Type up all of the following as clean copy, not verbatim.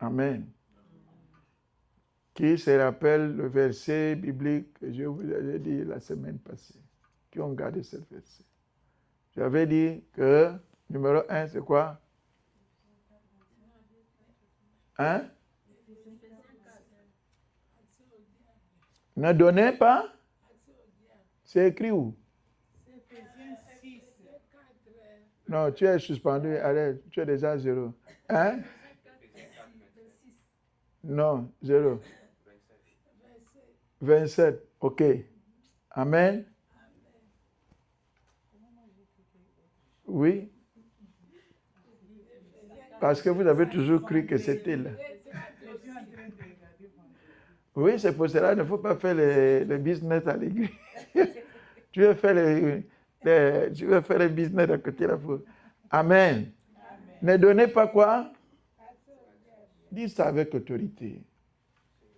Amen. Qui se rappelle le verset biblique que je vous avais dit la semaine passée? Qui ont gardé ce verset? J'avais dit que numéro 1, c'est quoi? Hein? Ne donnez pas? C'est écrit où? Non, tu es suspendu. Allez, tu es déjà 0. Hein? Non, 0. 27. OK. Amen. Oui. Parce que vous avez toujours cru que c'était là. Oui, c'est pour cela qu'il ne faut pas faire le business à l'église. Tu veux faire le business à côté là. Amen. Ne donnez pas quoi? Dis ça avec autorité.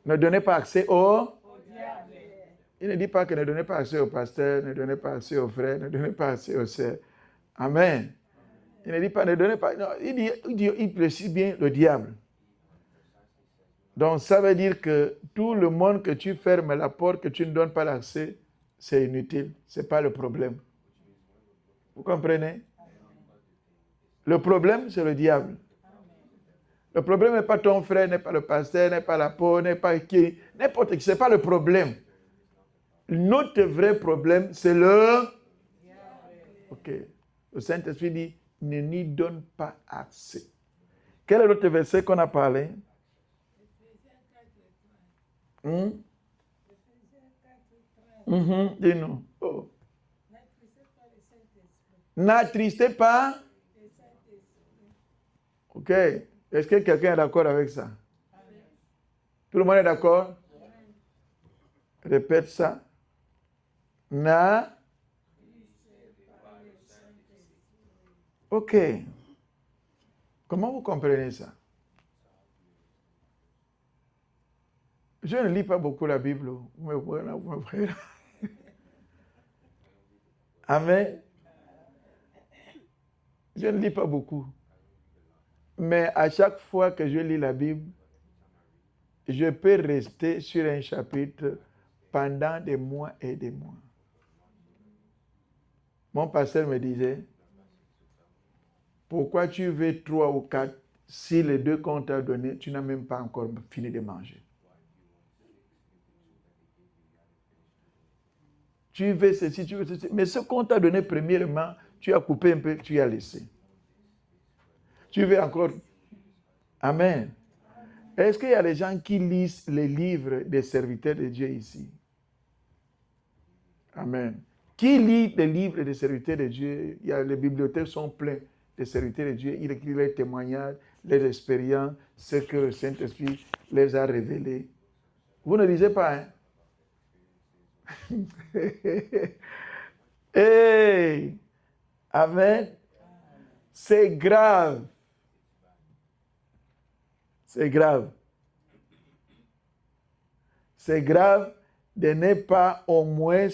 Ne donnez pas accès au diable. Il ne dit pas que ne donnez pas accès au pasteur, ne donnez pas accès aux frères, ne donnez pas accès aux sœurs. Amen. Il ne dit pas ne donnez pas. Non, il précise bien le diable. Donc ça veut dire que tout le monde que tu fermes la porte, que tu ne donnes pas l'accès, c'est inutile. Ce n'est pas le problème. Vous comprenez? Le problème, c'est le diable. Le problème n'est pas ton frère, n'est pas le pasteur, n'est pas l'apôtre, n'est pas qui, n'importe qui. Ce n'est pas le problème. Notre vrai problème, c'est le... Ok. Le Saint-Esprit dit, ne n'y donne pas accès. Quel est l'autre verset qu'on a parlé? Dis-nous. Oh. N'attristez pas. Ok. Est-ce que quelqu'un est d'accord avec ça? Tout le monde est d'accord? Répète ça. Ok. Comment vous comprenez ça? Je ne lis pas beaucoup la Bible. Vous me voyez. Amen. Je ne lis pas beaucoup. Mais à chaque fois que je lis la Bible, je peux rester sur un chapitre pendant des mois et des mois. Mon pasteur me disait, pourquoi tu veux 3 ou 4 si les 2 qu'on t'a donnés, tu n'as même pas encore fini de manger? Tu veux ceci, tu veux ceci. Mais ce qu'on t'a donné premièrement, tu as coupé un peu, tu as laissé. Tu veux encore... Amen. Est-ce qu'il y a des gens qui lisent les livres des serviteurs de Dieu ici? Amen. Qui lit les livres des serviteurs de Dieu? Les bibliothèques sont pleines des serviteurs de Dieu. Il écrit les témoignages, les expériences, ce que le Saint-Esprit les a révélés. Vous ne lisez pas, hein? Hey! Amen. C'est grave. C'est grave. C'est grave de ne pas au moins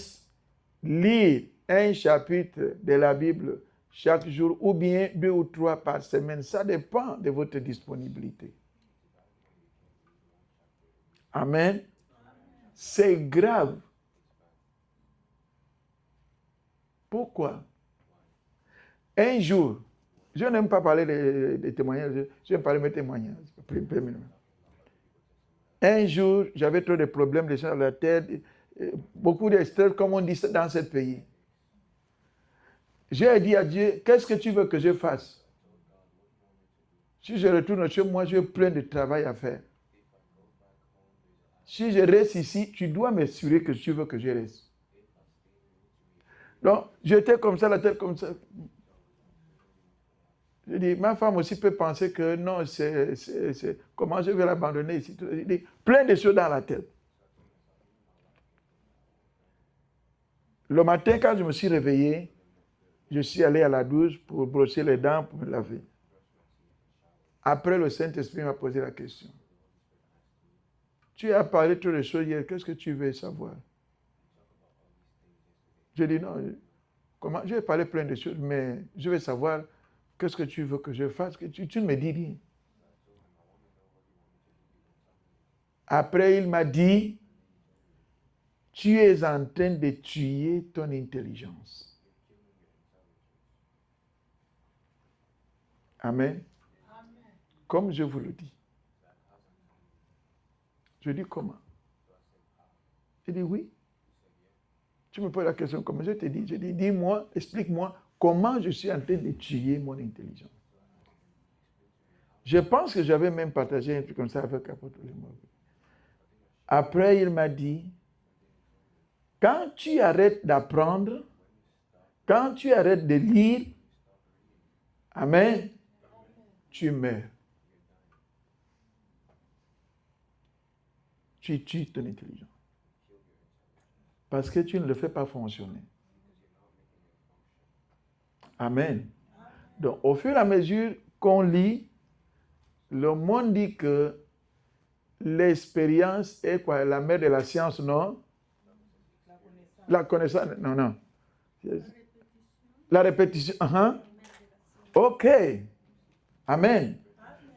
lire un chapitre de la Bible chaque jour ou bien 2 ou 3 par semaine. Ça dépend de votre disponibilité. Amen. C'est grave. Pourquoi? Un jour, je n'aime pas parler des témoignages, je vais parler de mes témoignages. Un jour, j'avais trop de problèmes de sang dans la tête, beaucoup de stress, comme on dit dans ce pays. J'ai dit à Dieu, qu'est-ce que tu veux que je fasse? Si je retourne chez moi, j'ai plein de travail à faire. Si je reste ici, tu dois m'assurer que tu veux que je reste. Donc, j'étais comme ça, la tête comme ça. Je dis, ma femme aussi peut penser que non, comment je vais l'abandonner ici? Je dis, plein de choses dans la tête. Le matin, quand je me suis réveillé, je suis allé à la douche pour brosser les dents, pour me laver. Après, le Saint-Esprit m'a posé la question. Tu as parlé trop de choses hier, qu'est-ce que tu veux savoir? Je dis non, comment? Je vais parler plein de choses, mais je veux savoir qu'est-ce que tu veux que je fasse, que tu ne me dis rien. Après, il m'a dit, tu es en train de tuer ton intelligence. Amen. Comme je vous le dis. Je dis comment? Il dit oui. Tu me poses la question comment? Je te dis, dis-moi, explique-moi comment je suis en train de tuer mon intelligence. Je pense que j'avais même partagé un truc comme ça avec l'apôtre. Après, il m'a dit, quand tu arrêtes d'apprendre, quand tu arrêtes de lire, amen, tu meurs. Tu tues ton intelligence. Parce que tu ne le fais pas fonctionner. Amen. Donc, au fur et à mesure qu'on lit, le monde dit que l'expérience est quoi? La mère de la science, non? La connaissance. Non, non. La répétition. OK. Amen.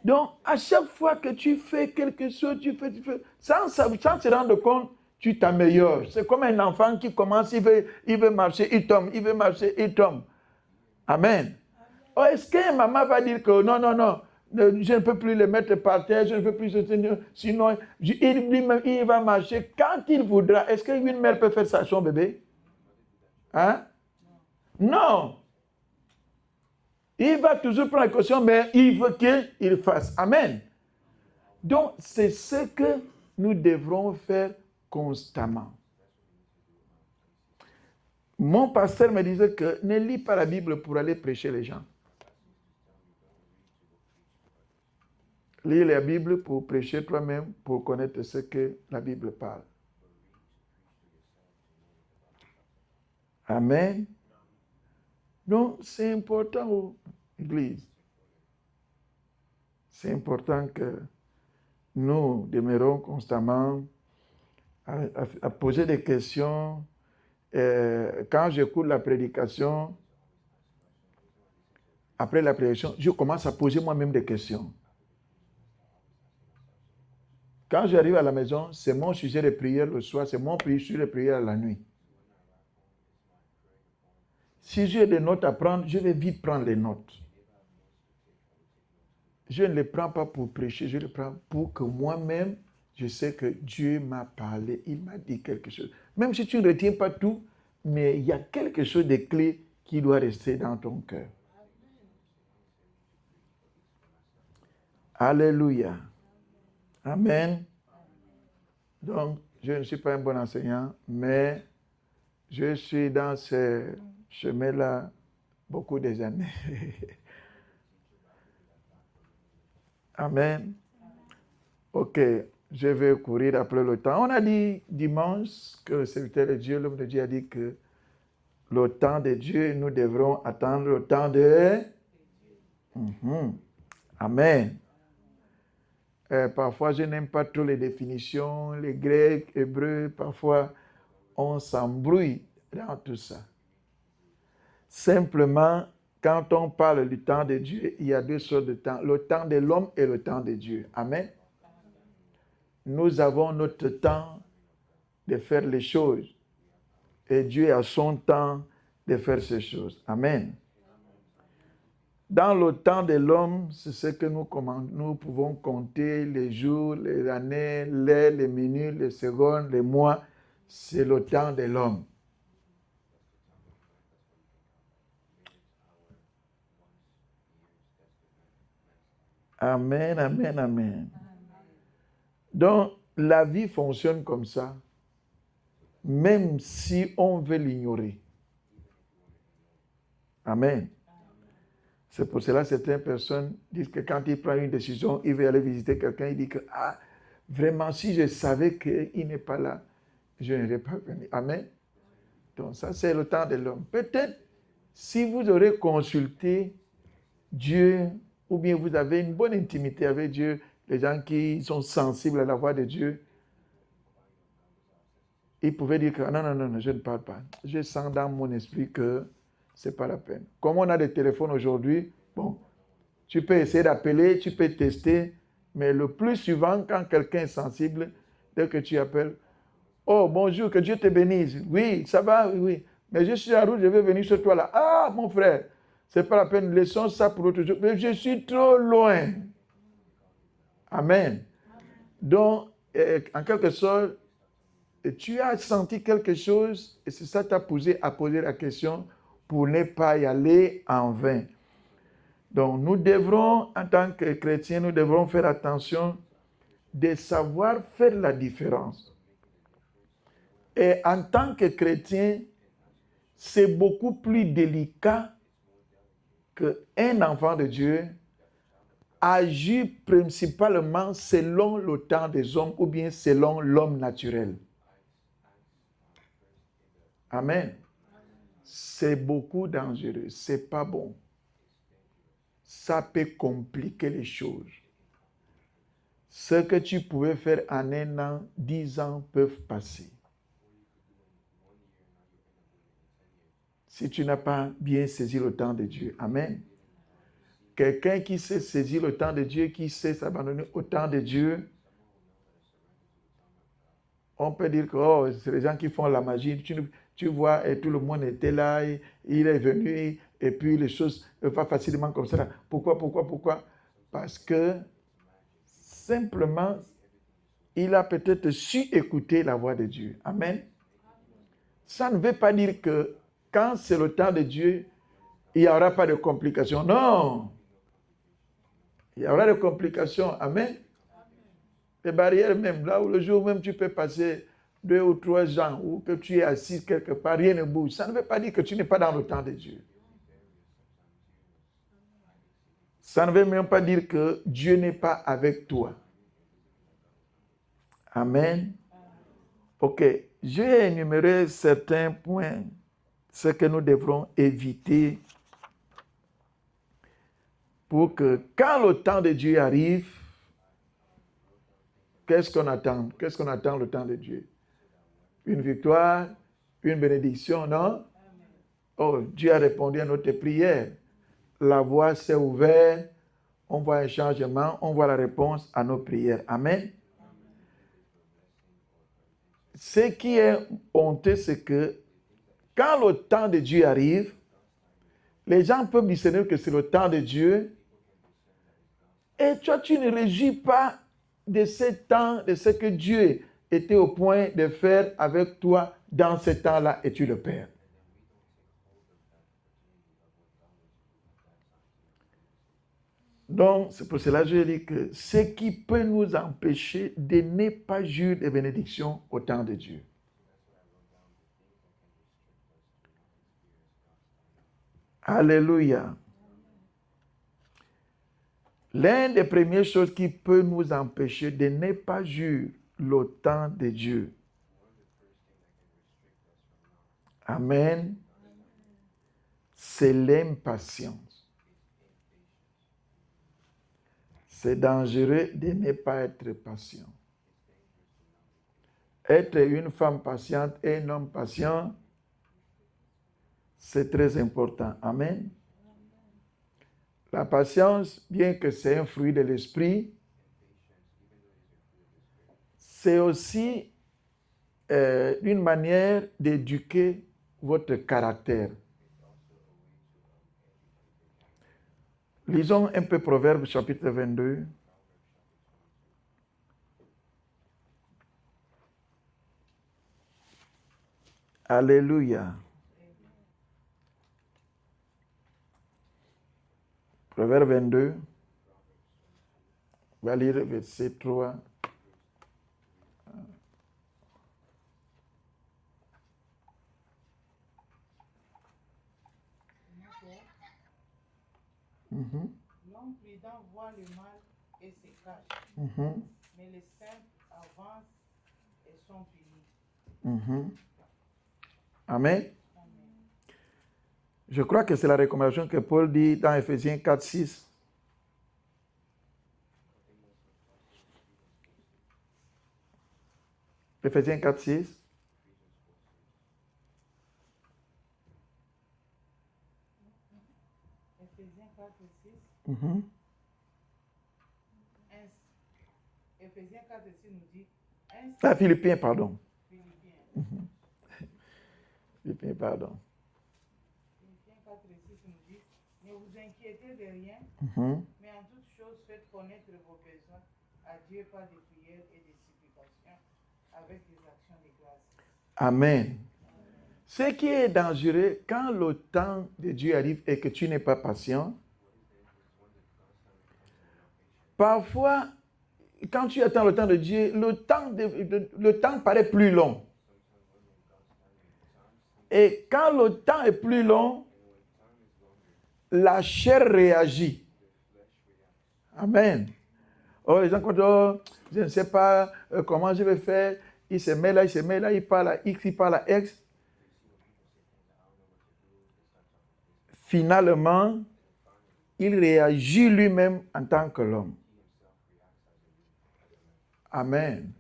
Donc, à chaque fois que tu fais quelque chose, tu fais, sans se rendre compte, tu t'améliores. C'est comme un enfant qui commence, il veut marcher, il tombe, il veut marcher, il tombe. Amen. Oh, est-ce que maman va dire que non, non, non, je ne peux plus le mettre par terre, je ne peux plus soutenir, sinon, lui-même, il va marcher quand il voudra. Est-ce qu'une mère peut faire ça à son bébé? Hein? Non. Il va toujours prendre la caution, mais il veut qu'il fasse. Amen. Donc, c'est ce que nous devrons faire constamment. Mon pasteur me disait que ne lis pas la Bible pour aller prêcher les gens. Lis la Bible pour prêcher toi-même, pour connaître ce que la Bible parle. Amen. Donc, c'est important, l'Église. C'est important que nous demeurons constamment à poser des questions. Quand j'écoute la prédication, après la prédication, je commence à poser moi-même des questions. Quand j'arrive à la maison, c'est mon sujet de prière le soir, c'est mon sujet de prière la nuit. Si j'ai des notes à prendre, je vais vite prendre les notes. Je ne les prends pas pour prêcher, je les prends pour que moi-même, je sais que Dieu m'a parlé, il m'a dit quelque chose. Même si tu ne retiens pas tout, mais il y a quelque chose de clé qui doit rester dans ton cœur. Alléluia. Amen. Donc, je ne suis pas un bon enseignant, mais je suis dans ce chemin-là beaucoup des années. Amen. OK, je vais courir après le temps. On a dit dimanche que le serviteur de Dieu, l'homme de Dieu a dit que le temps de Dieu, nous devrons attendre le temps de... Amen. Parfois, je n'aime pas trop les définitions, les grecs, hébreux, parfois, on s'embrouille dans tout ça. Simplement, quand on parle du temps de Dieu, il y a deux sortes de temps. Le temps de l'homme et le temps de Dieu. Amen. Nous avons notre temps de faire les choses. Et Dieu a son temps de faire ces choses. Amen. Dans le temps de l'homme, c'est ce que nous pouvons compter les jours, les années, les minutes, les secondes, les mois. C'est le temps de l'homme. Amen, amen, amen. Donc, la vie fonctionne comme ça, même si on veut l'ignorer. Amen. C'est pour cela que certaines personnes disent que quand ils prennent une décision, ils veulent aller visiter quelqu'un, ils disent que, vraiment, si je savais qu'il n'est pas là, je n'irais pas venir. Amen. Donc, ça, c'est le temps de l'homme. Peut-être, si vous aurez consulté Dieu, ou bien vous avez une bonne intimité avec Dieu, les gens qui sont sensibles à la voix de Dieu, ils pouvaient dire que non, non, non, je ne parle pas. Je sens dans mon esprit que ce n'est pas la peine. Comme on a des téléphones aujourd'hui, bon, tu peux essayer d'appeler, tu peux tester, mais le plus souvent, quand quelqu'un est sensible, dès que tu appelles. Oh, bonjour, que Dieu te bénisse. Oui, ça va, oui, oui. Mais je suis en route, je vais venir sur toi là. Ah, mon frère, c'est pas la peine, laissons ça pour l'autre jour. Mais je suis trop loin. Amen. Donc, en quelque sorte, tu as senti quelque chose et c'est ça qui t'a poussé à poser la question pour ne pas y aller en vain. Donc, nous devrons, en tant que chrétiens, nous devrons faire attention de savoir faire la différence. Et en tant que chrétien, c'est beaucoup plus délicat qu'un enfant de Dieu agit principalement selon le temps des hommes ou bien selon l'homme naturel. Amen. C'est beaucoup dangereux, c'est pas bon. Ça peut compliquer les choses. Ce que tu pouvais faire en 1 an, 10 ans peuvent passer. Si tu n'as pas bien saisi le temps de Dieu. Amen. Quelqu'un qui sait saisir le temps de Dieu, qui sait s'abandonner au temps de Dieu, on peut dire que oh, c'est les gens qui font la magie. Tu vois, et tout le monde était là, il est venu, et puis les choses vont facilement comme ça. Pourquoi? Parce que simplement, il a peut-être su écouter la voix de Dieu. Amen. Ça ne veut pas dire que quand c'est le temps de Dieu, il n'y aura pas de complications. Non. Il y aura des complications. Amen. Des barrières même. Là où le jour même tu peux passer 2 ou 3 ans ou que tu es assis quelque part, rien ne bouge. Ça ne veut pas dire que tu n'es pas dans le temps de Dieu. Ça ne veut même pas dire que Dieu n'est pas avec toi. Amen. Ok. J'ai énuméré certains points, ce que nous devrons éviter pour que quand le temps de Dieu arrive, qu'est-ce qu'on attend? Qu'est-ce qu'on attend le temps de Dieu? Une victoire, une bénédiction, non? Oh, Dieu a répondu à notre prière. La voie s'est ouverte, on voit un changement, on voit la réponse à nos prières. Amen. Ce qui est honteux, c'est que quand le temps de Dieu arrive, les gens peuvent discerner que c'est le temps de Dieu et toi, tu ne réagis pas de ce temps, de ce que Dieu était au point de faire avec toi dans ce temps-là et tu le perds. Donc, c'est pour cela que je dis que ce qui peut nous empêcher de ne pas jouir des bénédictions au temps de Dieu. Alléluia. L'une des premières choses qui peut nous empêcher de ne pas jouir le temps de Dieu. Amen. C'est l'impatience. C'est dangereux de ne pas être patient. Être une femme patiente et un homme patient, c'est très important. Amen. La patience, bien que c'est un fruit de l'esprit, c'est aussi une manière d'éduquer votre caractère. Lisons un peu Proverbes chapitre 22. Alléluia. Proverbe 22. On va lire verset 3. L'homme prudent voit le mal et se cache, mais les simples avancent et sont punis. Amen. Je crois que c'est la recommandation que Paul dit dans Ephésiens 4, 6. Ephésiens 4, 6. Ephésiens 4, 6. Ephésiens 4, 6 nous dit Ah, Philippiens, pardon. Philippiens. Philippiens, pardon. Philippiens 4 et 6 nous dit, ne vous inquiétez de rien, Mhm. mais en toute chose faites connaître vos besoins à Dieu par des prières et des supplications avec des actions de grâce. Amen. Ce qui est dangereux, quand le temps de Dieu arrive et que tu n'es pas patient, parfois, quand tu attends le temps de Dieu, le temps paraît plus long. Et quand le temps est plus long, la chair réagit. Amen. Oh, les gens, quand je ne sais pas comment je vais faire, il se met là, il parle à X, il parle à X. Finalement, il réagit lui-même en tant que l'homme. Amen.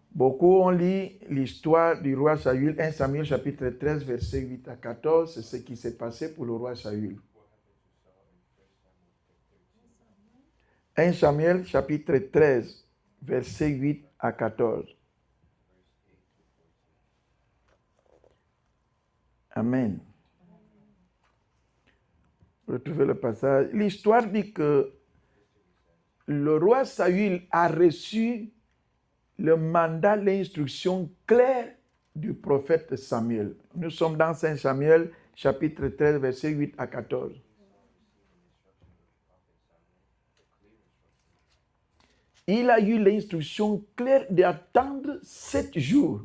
Beaucoup ont lu l'histoire du roi Saül, 1 Samuel chapitre 13, verset 8 à 14. C'est ce qui s'est passé pour le roi Saül. 1 Samuel chapitre 13, verset 8 à 14. Amen. Retrouvez le passage. L'histoire dit que le roi Saül a reçu le mandat, l'instruction claire du prophète Samuel. Nous sommes dans 5 Samuel, chapitre 13, verset 8 à 14. Il a eu l'instruction claire d'attendre 7 jours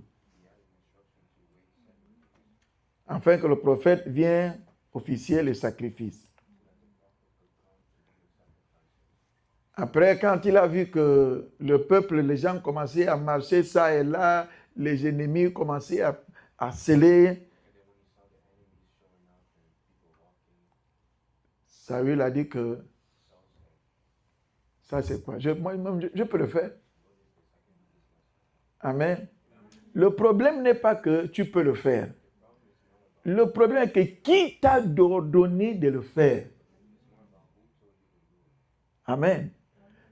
afin que le prophète vienne officier le sacrifice. Après, quand il a vu que le peuple, les gens commençaient à marcher ça et là, les ennemis commençaient à sceller, Saül a dit que ça c'est quoi? Moi-même, je peux le faire. Amen. Le problème n'est pas que tu peux le faire. Le problème est que qui t'a ordonné de le faire? Amen.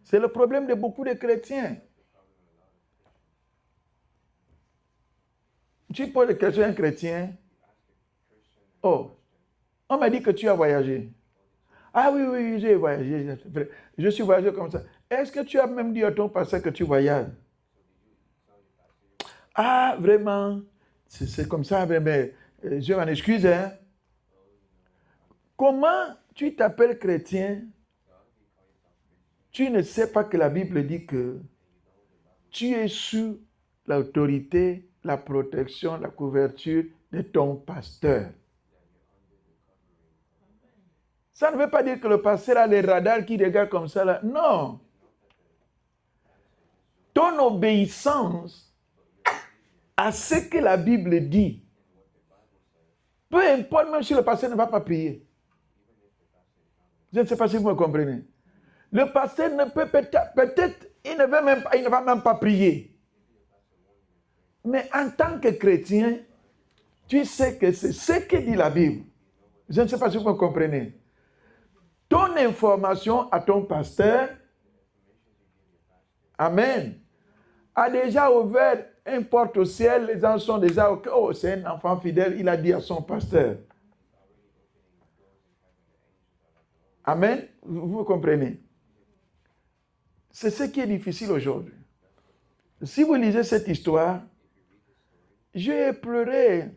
C'est le problème de beaucoup de chrétiens. Tu poses la question à un chrétien. Oh, on m'a dit que tu as voyagé. Ah oui, oui, j'ai voyagé. Je suis voyagé comme ça. Est-ce que tu as même dit à ton pasteur que tu voyages? Ah, vraiment? C'est comme ça, mais je m'en excuse. Hein? Comment tu t'appelles chrétien? Tu ne sais pas que la Bible dit que tu es sous l'autorité, la protection, la couverture de ton pasteur. Ça ne veut pas dire que le pasteur a les radars qui regardent comme ça. Là. Non. Ton obéissance à ce que la Bible dit, peu importe, même si le pasteur ne va pas prier. Je ne sais pas si vous me comprenez. Le pasteur ne peut peut-être, il ne va même pas prier. Mais en tant que chrétien, tu sais que c'est ce que dit la Bible. Je ne sais pas si vous me comprenez. Ton information à ton pasteur, amen, a déjà ouvert une porte au ciel. Les gens sont déjà, oh, c'est un enfant fidèle, il a dit à son pasteur. Amen, vous comprenez. C'est ce qui est difficile aujourd'hui. Si vous lisez cette histoire, j'ai pleuré.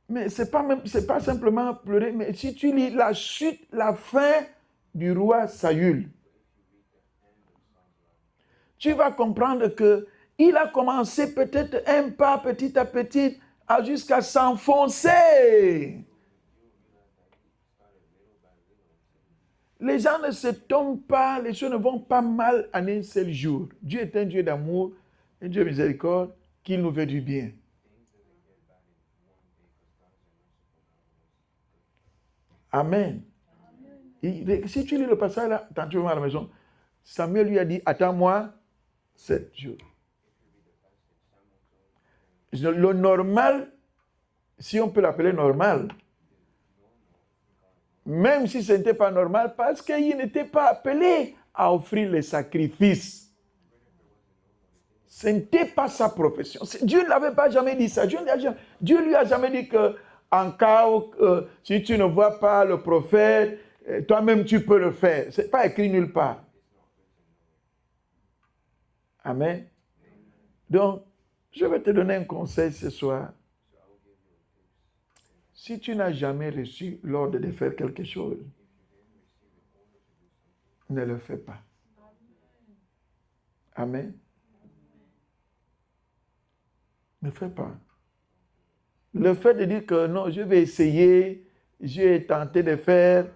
Mais ce n'est pas simplement pleurer, mais si tu lis la chute, la fin du roi Saül, tu vas comprendre qu'il a commencé peut-être un pas petit à petit jusqu'à s'enfoncer. Les gens ne se tombent pas, les choses ne vont pas mal en un seul jour. Dieu est un Dieu d'amour, un Dieu de miséricorde, qui nous veut du bien. Amen. Et si tu lis le passage là, quand tu vas à la maison, Samuel lui a dit, attends-moi 7 jours. Le normal, si on peut l'appeler normal, même si ce n'était pas normal, parce qu'il n'était pas appelé à offrir les sacrifices. Ce n'était pas sa profession. Dieu ne l'avait pas jamais dit ça. Dieu lui a jamais dit que en cas où si tu ne vois pas le prophète, toi-même tu peux le faire. Ce n'est pas écrit nulle part. Amen. Donc, je vais te donner un conseil ce soir. Si tu n'as jamais reçu l'ordre de faire quelque chose, ne le fais pas. Amen. Ne fais pas. Le fait de dire que non, je vais essayer, j'ai tenté de faire,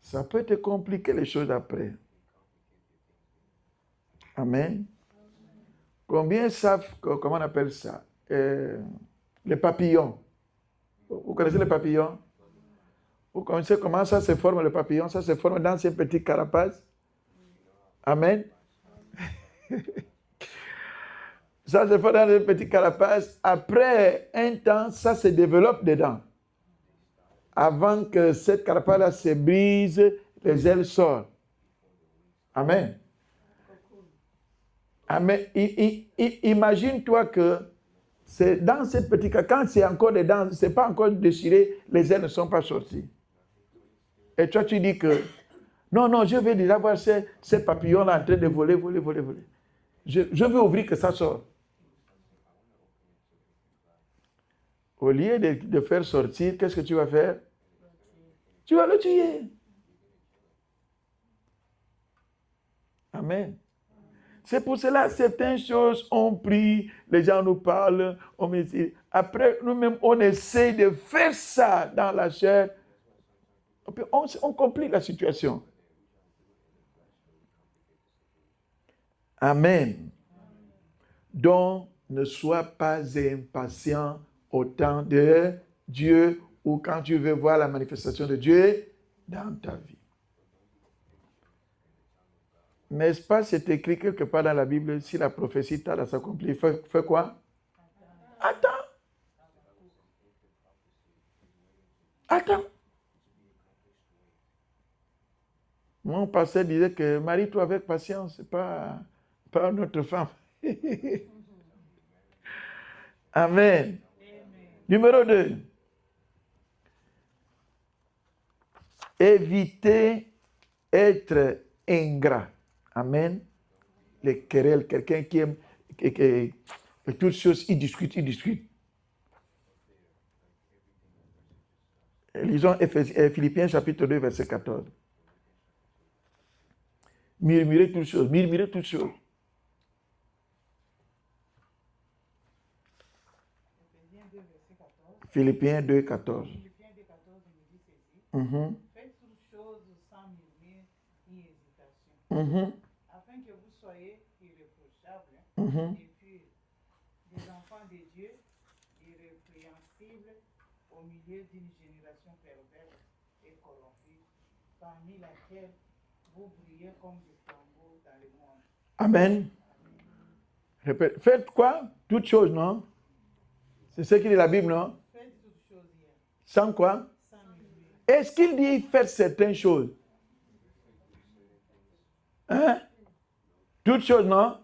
ça peut te compliquer les choses après. Amen. Combien savent, comment on appelle ça? Les papillons. Vous connaissez les papillons? Vous connaissez comment ça se forme le papillon? Ça se forme dans ces petites carapaces. Amen. Ça se forme dans ces petites carapaces. Après un temps, ça se développe dedans. Avant que cette carapace-là se brise, les ailes sortent. Amen. Amen. Imagine-toi que c'est dans cette petite carapace, quand c'est encore dedans, ce n'est pas encore déchiré, les ailes ne sont pas sorties. Et toi, tu dis que non, je vais déjà voir ces papillons-là en train de voler. Je veux ouvrir que ça sorte. Au lieu de faire sortir, qu'est-ce que tu vas faire? Tu vas le tuer. Amen. C'est pour cela que certaines choses ont pris, les gens nous parlent, après nous-mêmes on essaie de faire ça dans la chair, on complique la situation. Amen. Donc, ne sois pas impatient au temps de Dieu ou quand tu veux voir la manifestation de Dieu dans ta vie. N'est-ce pas, c'est écrit quelque part dans la Bible, si la prophétie tarde à s'accomplir, fais quoi? Attends. Mon pasteur disait que marie-toi avec patience, c'est pas notre femme. Amen. Numéro 2. Éviter être ingrat. Amen. Les querelles, quelqu'un qui aime que toutes choses, il discute. Lisons Philippiens chapitre 2, verset 14. Murmurer toutes choses. Philippiens 2, 14. Faites toutes choses sans murmure ni hésitation, afin que vous soyez irréprochables et purs, des enfants de Dieu, irrépréhensibles au milieu d'une génération perverse et corrompue, parmi laquelle vous brillez comme des flambeaux dans le monde. Amen. Répète. Faites quoi? Toutes choses, non? C'est ce qu'il dit la Bible, non? Faites toutes choses hier. Sans quoi? Sans murmure. Est-ce qu'il dit faites certaines choses? Hein? Toutes choses, non?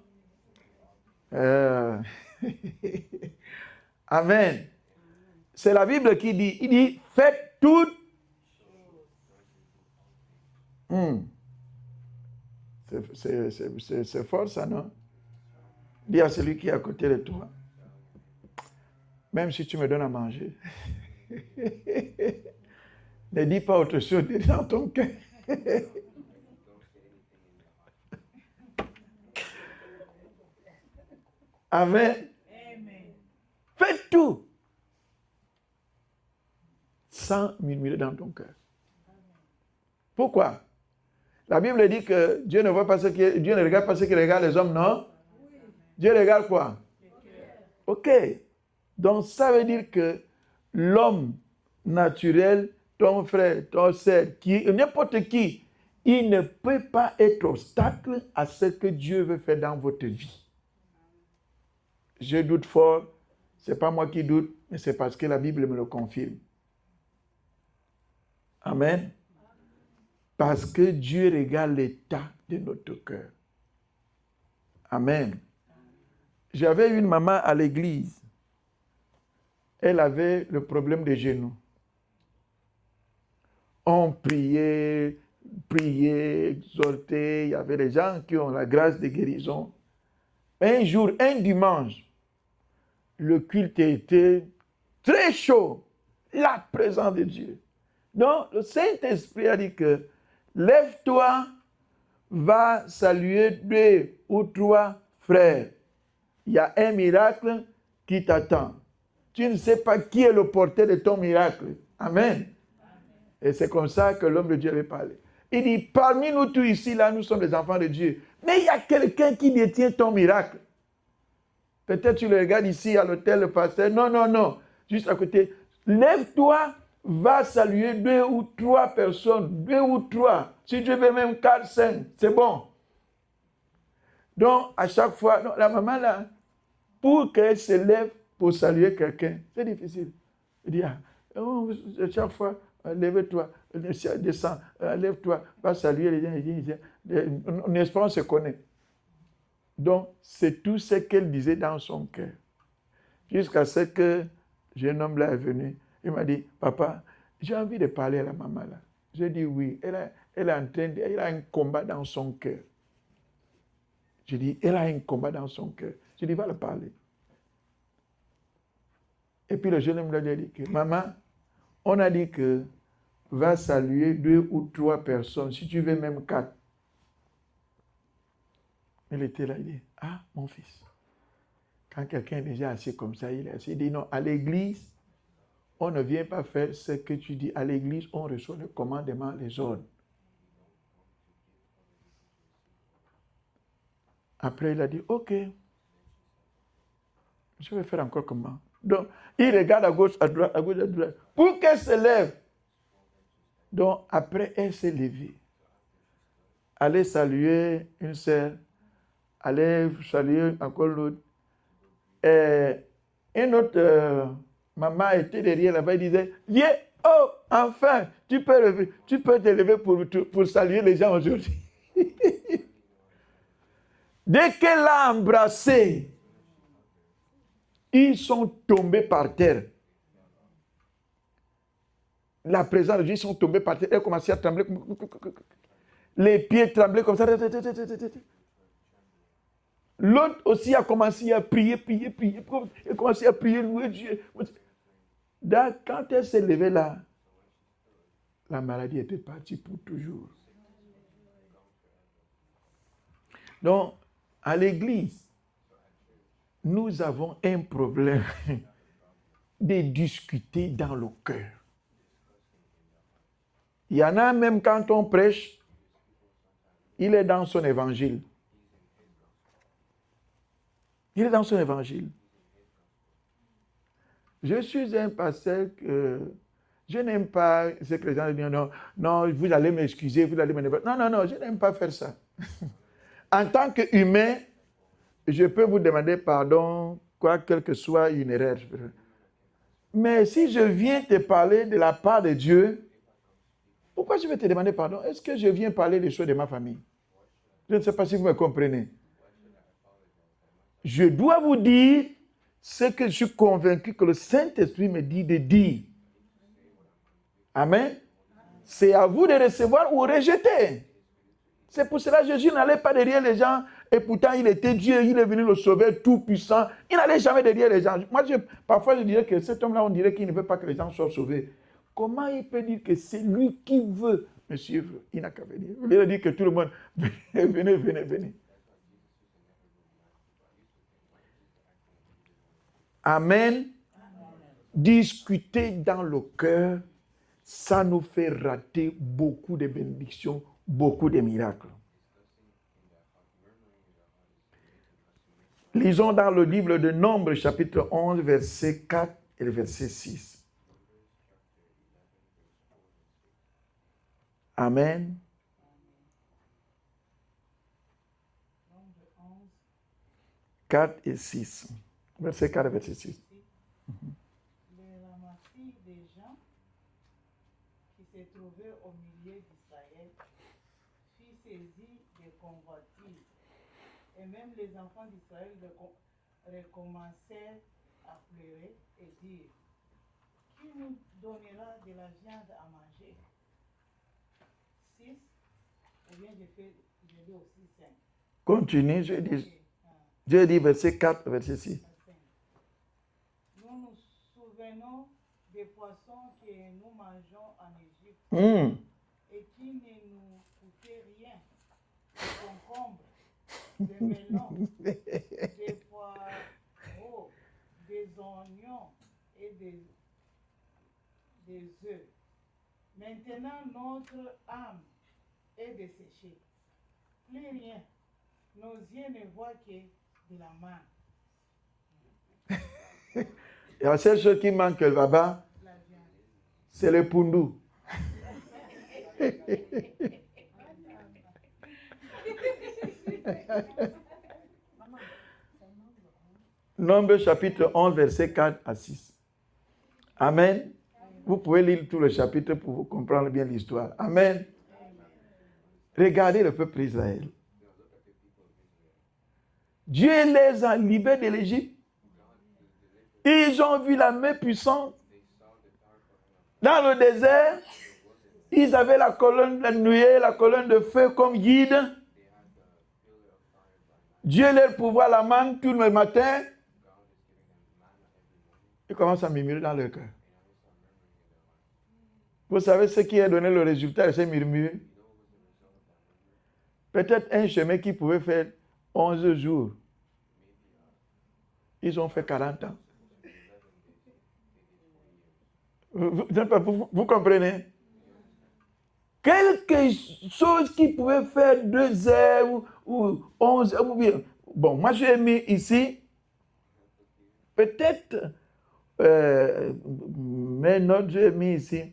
Amen. C'est la Bible qui dit, il dit faites toutes. C'est fort ça, non? Dis à celui qui est à côté de toi. Même si tu me donnes à manger. Ne dis pas autre chose, dis dans ton cœur. Amen. Faites tout. Sans murmurer dans ton cœur. Pourquoi? La Bible dit que Dieu ne voit pas Dieu ne regarde pas ce qui regarde les hommes, non? Dieu regarde quoi? Ok. Donc ça veut dire que l'homme naturel, ton frère, ton sœur, n'importe qui, il ne peut pas être obstacle à ce que Dieu veut faire dans votre vie. Je doute fort, ce n'est pas moi qui doute, mais c'est parce que la Bible me le confirme. Amen. Parce que Dieu regarde l'état de notre cœur. Amen. J'avais une maman à l'église. Elle avait le problème des genoux. On priait, exhortait. Il y avait des gens qui ont la grâce de guérison. Un jour, un dimanche, le culte était très chaud. La présence de Dieu. Donc, le Saint-Esprit a dit que lève-toi, va saluer 2 ou 3 frères. Il y a un miracle qui t'attend. Tu ne sais pas qui est le porteur de ton miracle. Amen. Et c'est comme ça que l'homme de Dieu avait parlé. Il dit, parmi nous tous ici, là, nous sommes des enfants de Dieu. Mais il y a quelqu'un qui détient ton miracle. Peut-être tu le regardes ici à l'hôtel, le pasteur. Non, non, non. Juste à côté. Lève-toi, va saluer 2 ou 3 personnes. 2 ou 3. Si tu veux même 4, 5, c'est bon. Donc, à chaque fois, non, la maman là, pour qu'elle se lève pour saluer quelqu'un, c'est difficile. Il dit, à chaque fois, lève-toi, descends, lève-toi, va saluer les gens. N'est-ce pas, on se connaît. Donc, c'est tout ce qu'elle disait dans son cœur. Jusqu'à ce que le jeune homme là est venu. Il m'a dit, papa, j'ai envie de parler à la maman là. J'ai dit oui. Elle a un combat dans son cœur. J'ai dit, elle a un combat dans son cœur. J'ai dit, va le parler. Et puis le jeune homme lui a dit que, maman, on a dit que va saluer 2 ou 3 personnes, si tu veux même 4. Elle était là, il dit, ah, mon fils. Quand quelqu'un est déjà assis comme ça, il est assis. Il dit, non, à l'église, on ne vient pas faire ce que tu dis. À l'église, on reçoit le commandement, les ordres. Après, il a dit, ok, je vais faire encore comment. Donc, il regarde à gauche, à droite, à droite, pour qu'elle se lève. Donc, après, elle s'est levée. Aller saluer une sœur, aller saluer encore l'autre. Une autre maman était derrière là-bas, elle disait, viens, oh, enfin, tu peux te lever pour saluer les gens aujourd'hui. Dès qu'elle l'a embrassé, ils sont tombés par terre. La présence de Dieu, ils sont tombés par terre. Elle a commencé à trembler. Les pieds tremblaient comme ça. L'autre aussi a commencé à prier. Elle a commencé à prier, louer Dieu. Quand elle s'est levée là, la maladie était partie pour toujours. Donc, à l'église, nous avons un problème de discuter dans le cœur. Il y en a même quand on prêche, il est dans son évangile. Il est dans son évangile. Je suis un pasteur que je n'aime pas ce que les gens disent, non, vous allez m'excuser, vous allez m'énerver. Non, je n'aime pas faire ça. En tant qu'humain, je peux vous demander pardon, quelle que soit une erreur. Mais si je viens te parler de la part de Dieu, pourquoi je vais te demander pardon? Est-ce que je viens parler des choses de ma famille? Je ne sais pas si vous me comprenez. Je dois vous dire ce que je suis convaincu que le Saint-Esprit me dit de dire. Amen. C'est à vous de recevoir ou rejeter. C'est pour cela que Jésus n'allait pas derrière les gens et pourtant il était Dieu, il est venu le sauver tout puissant. Il n'allait jamais derrière les gens. Moi, parfois je dirais que cet homme-là, on dirait qu'il ne veut pas que les gens soient sauvés. Comment il peut dire que c'est lui qui veut me suivre? Il n'a qu'à venir. Il a dit que tout le monde, venez. Amen. Discuter dans le cœur, ça nous fait rater beaucoup de bénédictions, beaucoup de miracles. Lisons dans le livre de Nombres, chapitre 11, verset 4 et le verset 6. Amen. 4 et 6. Verset 4 et verset 6. La ramassis des gens qui se trouvaient au milieu d'Israël fit saisir des convoitises. Et même les enfants d'Israël recommencèrent à pleurer et dire, qui nous donnera de la viande à manger? 6, ou bien je lis aussi 5. Continue, Dieu dit verset 4, verset 6. Nous nous souvenons des poissons que nous mangeons en Égypte et qui ne nous coûtaient rien, des concombres, des melons, des poireaux, des oignons et des œufs. Maintenant, notre âme est desséchée. Plus rien. Nos yeux ne voient que de la manne. La seule chose qui manque là-bas, c'est le pundu. Nombre chapitre 11, verset 4 à 6. Amen. Vous pouvez lire tout le chapitre pour vous comprendre bien l'histoire. Amen. Regardez le peuple d'Israël. Dieu les a libérés de l'Égypte. Ils ont vu la main puissante. Dans le désert, ils avaient la colonne de nuée, la colonne de feu comme guide. Dieu leur pourvoit la manne tout le matin. Ils commencent à murmurer dans leur cœur. Vous savez ce qui a donné le résultat de ces murmures? Peut-être un chemin qui pouvait faire 11 jours. Ils ont fait 40 ans. Vous comprenez? Quelque chose qui pouvait faire 2 heures ou 11 heures. Bon, moi j'ai mis ici, peut-être, mes notes, j'ai mis ici.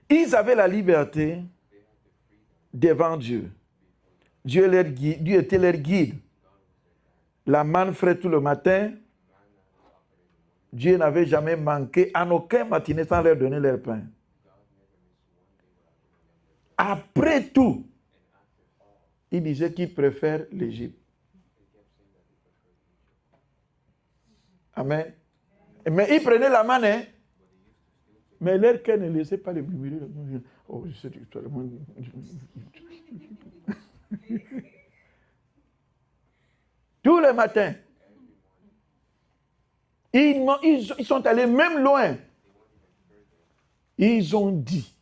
Ils avaient la liberté devant Dieu. Dieu était leur guide. La manne fraîche tout le matin. Dieu n'avait jamais manqué en aucun matinée sans leur donner leur pain. Après tout, il disait qu'il préfère l'Égypte. Amen. Mais il prenait la manne, hein? Mais leur cœur ne laissait pas les murmurer. Oh, cette histoire. Tous les matins. Ils sont allés même loin. Ils ont dit,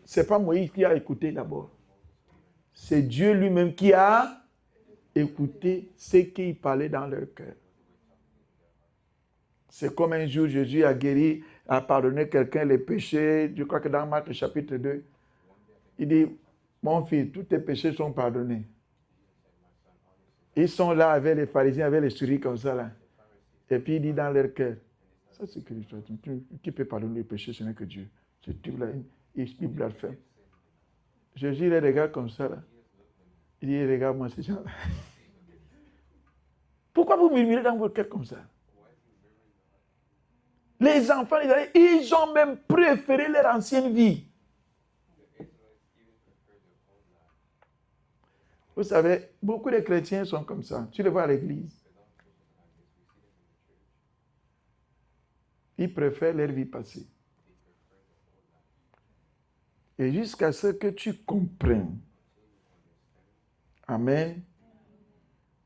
ce n'est pas Moïse qui a écouté d'abord. C'est Dieu lui-même qui a écouté ce qu'il parlait dans leur cœur. C'est comme un jour Jésus a guéri, a pardonné quelqu'un les péchés. Je crois que dans Marc chapitre 2, il dit, mon fils, tous tes péchés sont pardonnés. Ils sont là avec les pharisiens, avec les souris comme ça là. Et puis il dit dans leur cœur, ça c'est que l'histoire. Qui peut pardonner les péchés, ce n'est que Dieu. Ce type-là, il blasphème. Jésus les regarde comme ça là. Il dit, regarde-moi ces gens-là. Pourquoi vous murmurez dans votre cœur comme ça? Les enfants, ils ont même préféré leur ancienne vie. Vous savez, beaucoup de chrétiens sont comme ça. Tu les vois à l'église. Ils préfèrent leur vie passée. Et jusqu'à ce que tu comprennes, amen,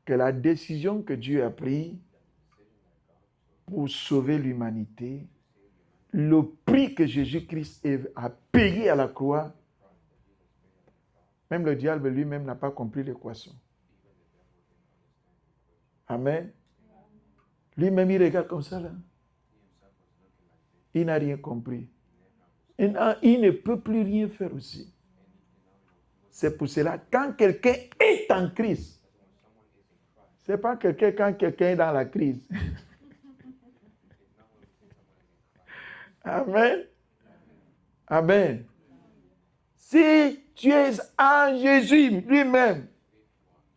que la décision que Dieu a prise pour sauver l'humanité, le prix que Jésus-Christ a payé à la croix, même le diable lui-même n'a pas compris l'équation. Amen. Lui-même, il regarde comme ça là. Il n'a rien compris. Il ne peut plus rien faire aussi. C'est pour cela, quand quelqu'un est en crise, ce n'est pas quelqu'un quand quelqu'un est dans la crise. Amen. Amen. Si tu es en Jésus lui-même,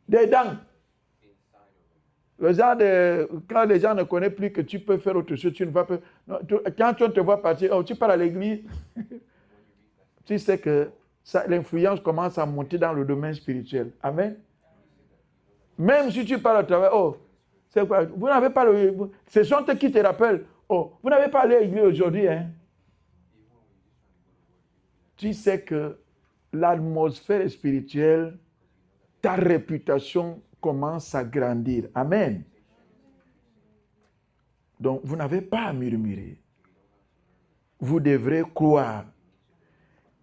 dedans, le genre quand les gens ne connaissent plus que tu peux faire autre chose, tu ne vas pas. Non, quand tu te vois partir, tu pars à l'église, tu sais que l'influence commence à monter dans le domaine spirituel. Amen. Même si tu parles au travail, oh, c'est quoi? Vous n'avez pas ce sont eux qui te rappellent, oh, vous n'avez pas allé à l'église aujourd'hui, hein? Tu sais que l'atmosphère spirituelle, ta réputation commence à grandir. Amen. Donc, vous n'avez pas à murmurer. Vous devrez croire.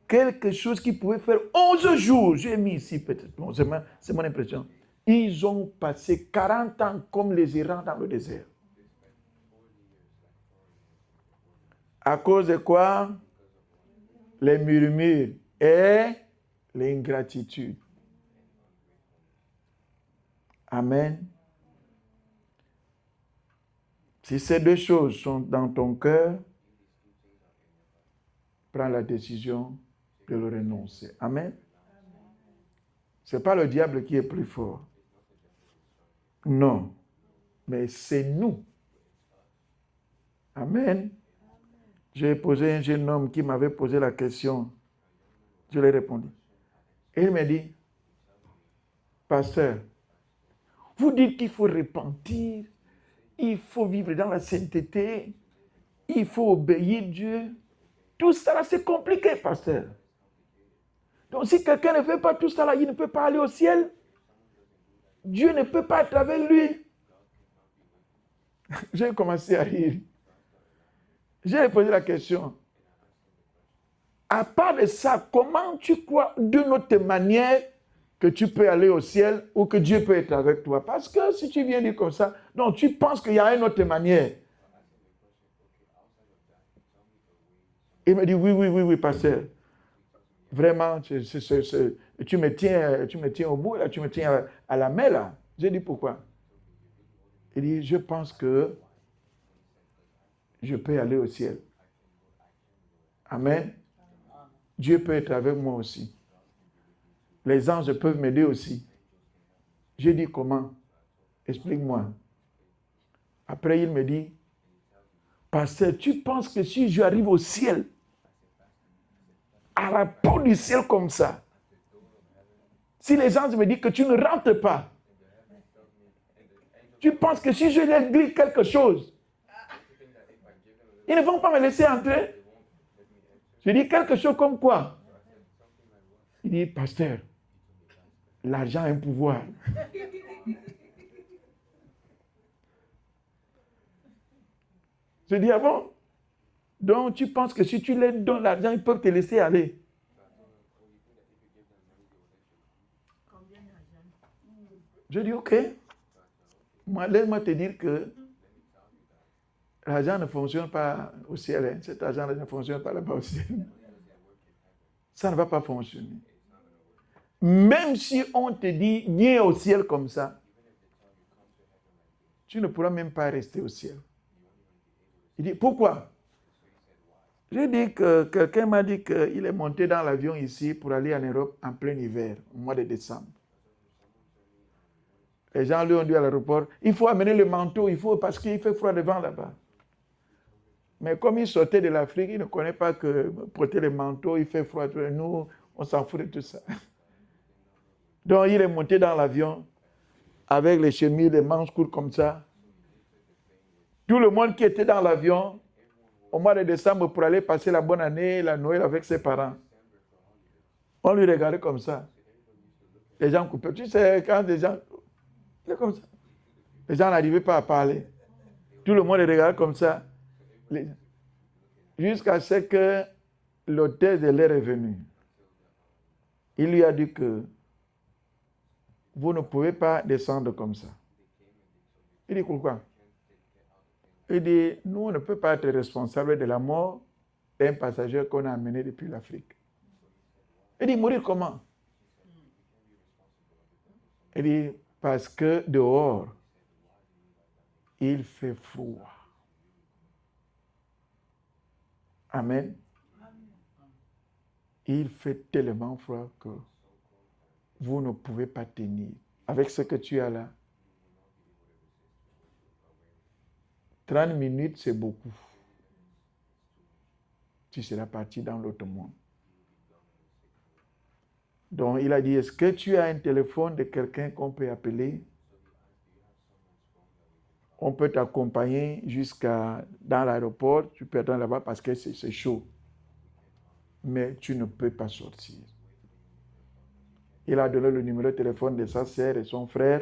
Quelque chose qui pouvait faire 11 jours, j'ai mis ici peut-être, bon, c'est mon impression. Ils ont passé 40 ans comme les errants dans le désert. À cause de quoi? Les murmures et l'ingratitude. Amen. Si ces deux choses sont dans ton cœur, prends la décision de le renoncer. Amen. Ce n'est pas le diable qui est plus fort. Non. Mais c'est nous. Amen. J'ai posé un jeune homme qui m'avait posé la question. Je lui ai répondu. Et il m'a dit, pasteur, vous dites qu'il faut repentir, il faut vivre dans la sainteté, il faut obéir Dieu. Tout ça, c'est compliqué, pasteur. Donc, si quelqu'un ne fait pas tout ça, il ne peut pas aller au ciel. Dieu ne peut pas être avec lui. J'ai commencé à rire. J'ai posé la question. À part de ça, comment tu crois d'une autre manière que tu peux aller au ciel ou que Dieu peut être avec toi? Parce que si tu viens dire comme ça, non, tu penses qu'il y a une autre manière. Il me dit, oui, pasteur. Vraiment, tu me tiens au bout, là, tu me tiens à la main, là. J'ai dit, pourquoi? Il dit, je pense que je peux aller au ciel. Amen. Dieu peut être avec moi aussi. Les anges peuvent m'aider aussi. J'ai dit, comment? Explique-moi. Après, il me dit, pasteur, tu penses que si j'arrive au ciel, à la porte du ciel comme ça, si les anges me disent que tu ne rentres pas, tu penses que si je leur dis quelque chose, ils ne vont pas me laisser entrer? Je dis quelque chose comme quoi? Il dit, pasteur, l'argent a un pouvoir. Je dis, ah bon? Donc tu penses que si tu leur donnes l'argent, ils peuvent te laisser aller? Je dis, ok. Moi, laisse-moi te dire que l'argent ne fonctionne pas au ciel. Hein. Cet argent ne fonctionne pas là-bas au ciel. Ça ne va pas fonctionner. Même si on te dit, viens au ciel comme ça, tu ne pourras même pas rester au ciel. Il dit, pourquoi? J'ai dit que quelqu'un m'a dit qu'il est monté dans l'avion ici pour aller en Europe en plein hiver, au mois de décembre. Les gens lui ont dit à l'aéroport, il faut amener le manteau, parce qu'il fait froid devant là-bas. Mais comme il sortait de l'Afrique, il ne connaît pas que porter le manteau, il fait froid. Nous, on s'en fout de tout ça. Donc, il est monté dans l'avion avec les chemises, les manches courtes comme ça. Tout le monde qui était dans l'avion, au mois de décembre, pour aller passer la bonne année, la Noël avec ses parents, on lui regardait comme ça. Les gens coupaient. Tu sais, quand les gens... C'est comme ça. Les gens n'arrivaient pas à parler. Tout le monde les regardait comme ça. Jusqu'à ce que l'hôtesse de l'air est venu. Il lui a dit que vous ne pouvez pas descendre comme ça. Il dit pourquoi? Il dit, nous, on ne peut pas être responsable de la mort d'un passager qu'on a amené depuis l'Afrique. Il dit, mourir comment? Il dit, parce que dehors, il fait froid. Amen. Il fait tellement froid que vous ne pouvez pas tenir. Avec ce que tu as là, 30 minutes, c'est beaucoup. Tu seras parti dans l'autre monde. Donc, il a dit, est-ce que tu as un téléphone de quelqu'un qu'on peut appeler on peut t'accompagner dans l'aéroport, tu peux attendre là-bas parce que c'est chaud. Mais tu ne peux pas sortir. Il a donné le numéro de téléphone de sa sœur et son frère.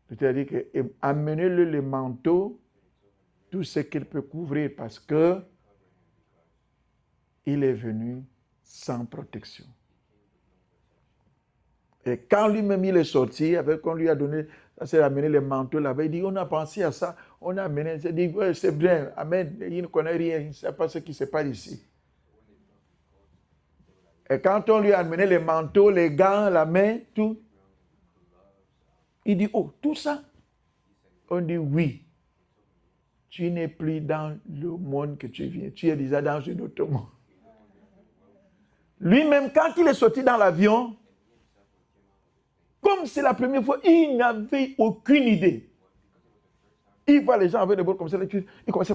C'est-à-dire amenez-le le manteau, tout ce qu'il peut couvrir parce que il est venu sans protection. Et quand lui-même il est sorti, on lui a donné, ça s'est amené le manteau là-bas, il dit, on a pensé à ça, on a amené, il dit, ouais, c'est bien, amen, il ne connaît rien, il ne sait pas ce qui se passe ici. Et quand on lui a amené les manteaux, les gants, la main, tout, il dit, oh, tout ça? On dit, oui. Tu n'es plus dans le monde que tu viens. Tu es déjà dans un autre monde. Lui-même, quand il est sorti dans l'avion, comme c'est la première fois, il n'avait aucune idée. Il voit les gens avec des bols comme ça, il commence à...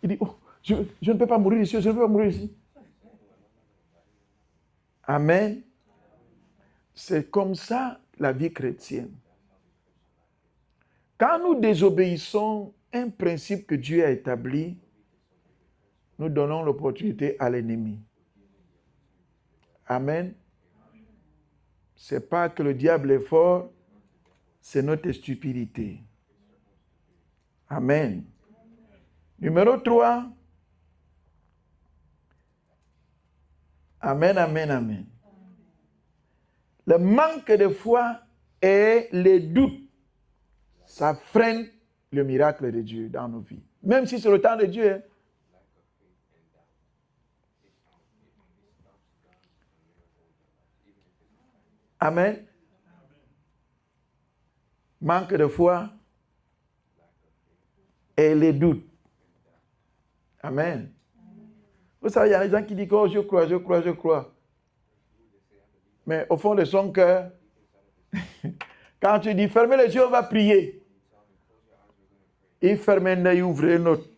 Il dit, oh, je ne peux pas mourir ici, je ne peux pas mourir ici. Amen. C'est comme ça la vie chrétienne. Quand nous désobéissons un principe que Dieu a établi, nous donnons l'opportunité à l'ennemi. Amen. Ce n'est pas que le diable est fort, c'est notre stupidité. Amen. Numéro 3. Amen, amen, amen. Le manque de foi et les doutes, ça freine le miracle de Dieu dans nos vies. Même si c'est le temps de Dieu. Amen. Manque de foi et les doutes. Amen. Vous savez, il y a des gens qui disent, oh, je crois, je crois, je crois. Mais au fond de son cœur, quand tu dis, fermez les yeux, on va prier. Il ferme un œil, ouvre un autre.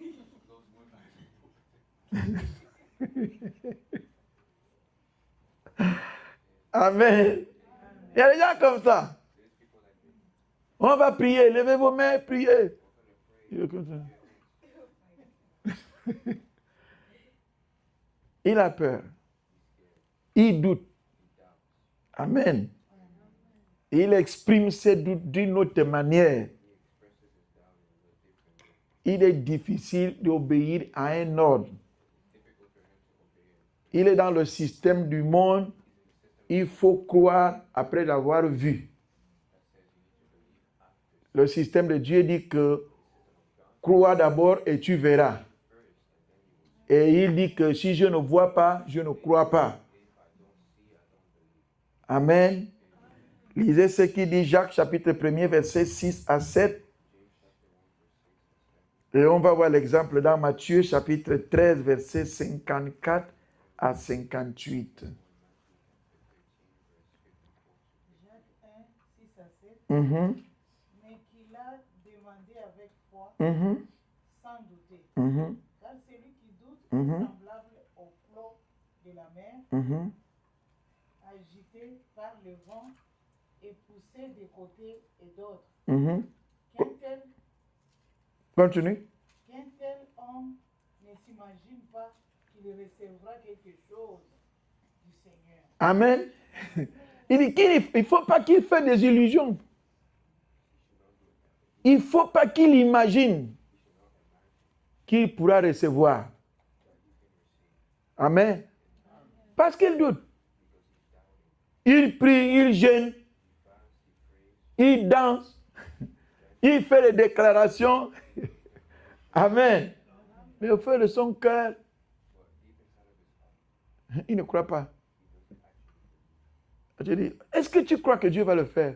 Amen. Il y a des gens comme ça. On va prier, levez vos mains, priez. Il est comme ça. Il a peur. Il doute. Amen. Il exprime ses doutes d'une autre manière. Il est difficile d'obéir à un ordre. Il est dans le système du monde. Il faut croire après l'avoir vu. Le système de Dieu dit que crois d'abord et tu verras. Et il dit que si je ne vois pas, je ne crois pas. Amen. Lisez ce qu'il dit Jacques chapitre 1er verset 6 à 7. Et on va voir l'exemple dans Matthieu chapitre 13 verset 54 à 58. Jacques 1, 6 à 7. Mais qu'il a demandé avec foi, sans douter. Car celui qui doute est semblable au flot de la mer, agité par le vent et poussé de côté et d'autre. Continue. Qu'un tel homme ne s'imagine pas qu'il recevra quelque chose du Seigneur. Amen. Il dit qu'il ne faut pas qu'il fasse des illusions. Il ne faut pas qu'il imagine qu'il pourra recevoir. Amen. Parce qu'il doute. Il prie, il jeûne, il danse, il fait des déclarations. Amen. Mais au fond de son cœur, il ne croit pas. Je dis, est-ce que tu crois que Dieu va le faire?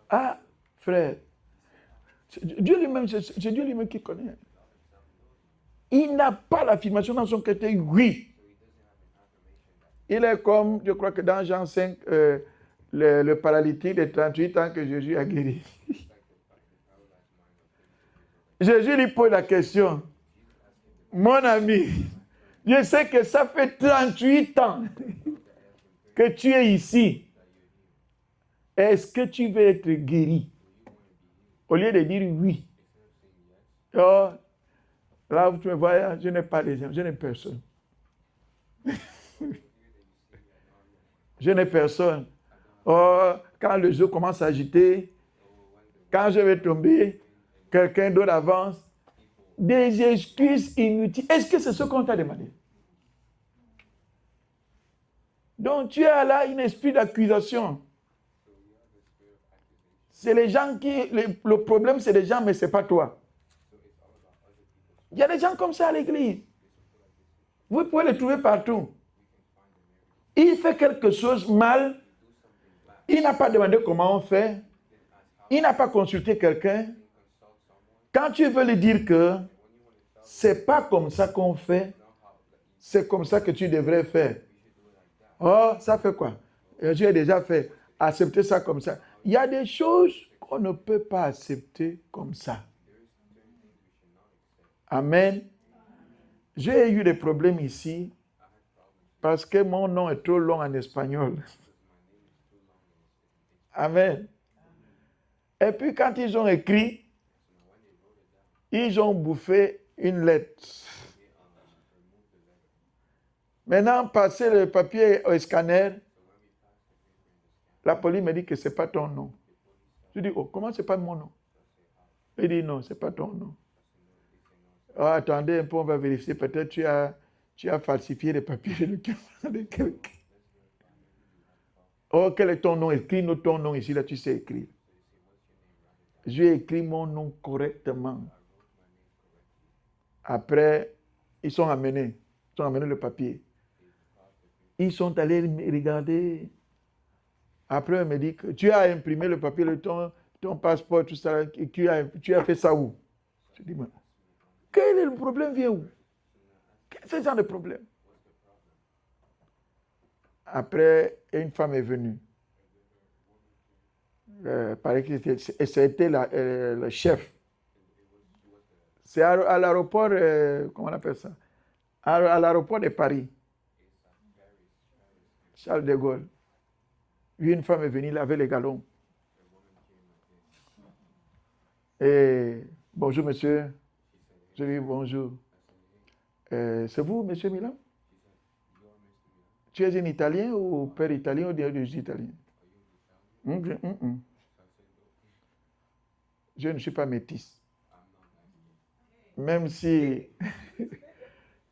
Ah, frère, Dieu lui-même, c'est Dieu lui-même qui connaît. Il n'a pas l'affirmation dans son cœur, oui. Il est comme, je crois que dans Jean 5, le paralytique de 38 ans que Jésus a guéri. Jésus lui pose la question. Mon ami, je sais que ça fait 38 ans que tu es ici. Est-ce que tu veux être guéri? Au lieu de dire oui. Oh, là, tu me vois, je n'ai pas les gens, je n'ai personne. Je n'ai personne. Oh, quand le jeu commence à agiter, quand je vais tomber, quelqu'un d'autre avance. Des excuses inutiles. Est-ce que c'est ce qu'on t'a demandé? Donc, tu as là un esprit d'accusation. C'est les gens qui... Le problème, c'est les gens, mais ce n'est pas toi. Il y a des gens comme ça à l'église. Vous pouvez les trouver partout. Il fait quelque chose mal. Il n'a pas demandé comment on fait. Il n'a pas consulté quelqu'un. Quand tu veux lui dire que c'est pas comme ça qu'on fait, c'est comme ça que tu devrais faire. Oh, ça fait quoi? J'ai déjà fait. Accepter ça comme ça. Il y a des choses qu'on ne peut pas accepter comme ça. Amen. J'ai eu des problèmes ici parce que mon nom est trop long en espagnol. Amen. Et puis quand ils ont écrit, ils ont bouffé une lettre. Maintenant, passer le papier au scanner, la police me dit que ce n'est pas ton nom. Je dis, oh, comment ce n'est pas mon nom? Il dit, non, ce n'est pas ton nom. Oh, attendez un peu, on va vérifier. Peut-être tu as falsifié les papiers de quelqu'un. Oh, quel est ton nom? Écris-nous ton nom ici, là, tu sais écrire. J'ai écrit mon nom correctement. Après, ils sont amenés le papier. Ils sont allés me regarder. Après, on me dit que tu as imprimé le papier, ton passeport, tout ça, et tu as fait ça où? Je dis, mais quel est le problème, vient où? Quel est ce genre de problème? Après, une femme est venue. Paraît que c'était le chef. C'est à l'aéroport, comment on appelle ça? À l'aéroport de Paris. Charles de Gaulle. Une femme est venue, elle avait les galons. Et bonjour monsieur. Je lui dis bonjour. C'est vous, monsieur Milan? Tu es un Italien ou père italien ou des Italiens? Je ne suis pas métisse. Même si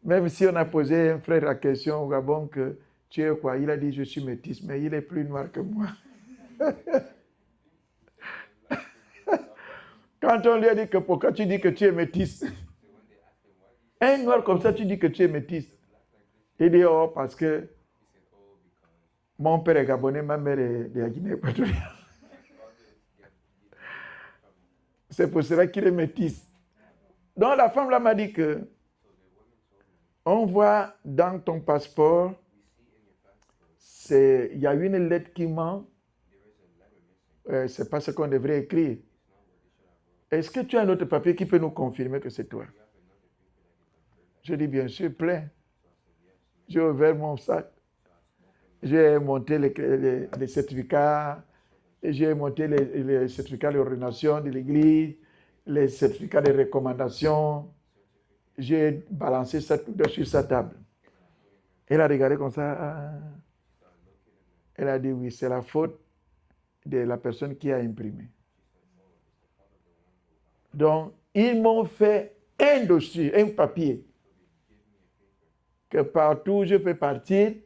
on a posé un frère la question au Gabon que tu es quoi? Il a dit je suis métisse, mais il est plus noir que moi. Quand on lui a dit que pourquoi tu dis que tu es métisse? Un noir comme ça, tu dis que tu es métisse. Il dit oh, parce que mon père est gabonais, ma mère est de la Guinée équatoriale. C'est pour cela qu'il est métisse. Donc la femme là m'a dit que on voit dans ton passeport, il y a une lettre qui ment. C'est pas ce qu'on devrait écrire. Est-ce que tu as un autre papier qui peut nous confirmer que c'est toi? Je dis bien sûr, plein. J'ai ouvert mon sac. J'ai monté les certificats. J'ai monté les certificats d'ordination de l'église, les certificats de recommandation. J'ai balancé ça tout sur sa table. Elle a regardé comme ça. Elle a dit oui, c'est la faute de la personne qui a imprimé. Donc, ils m'ont fait un dossier, un papier, que partout où je peux partir,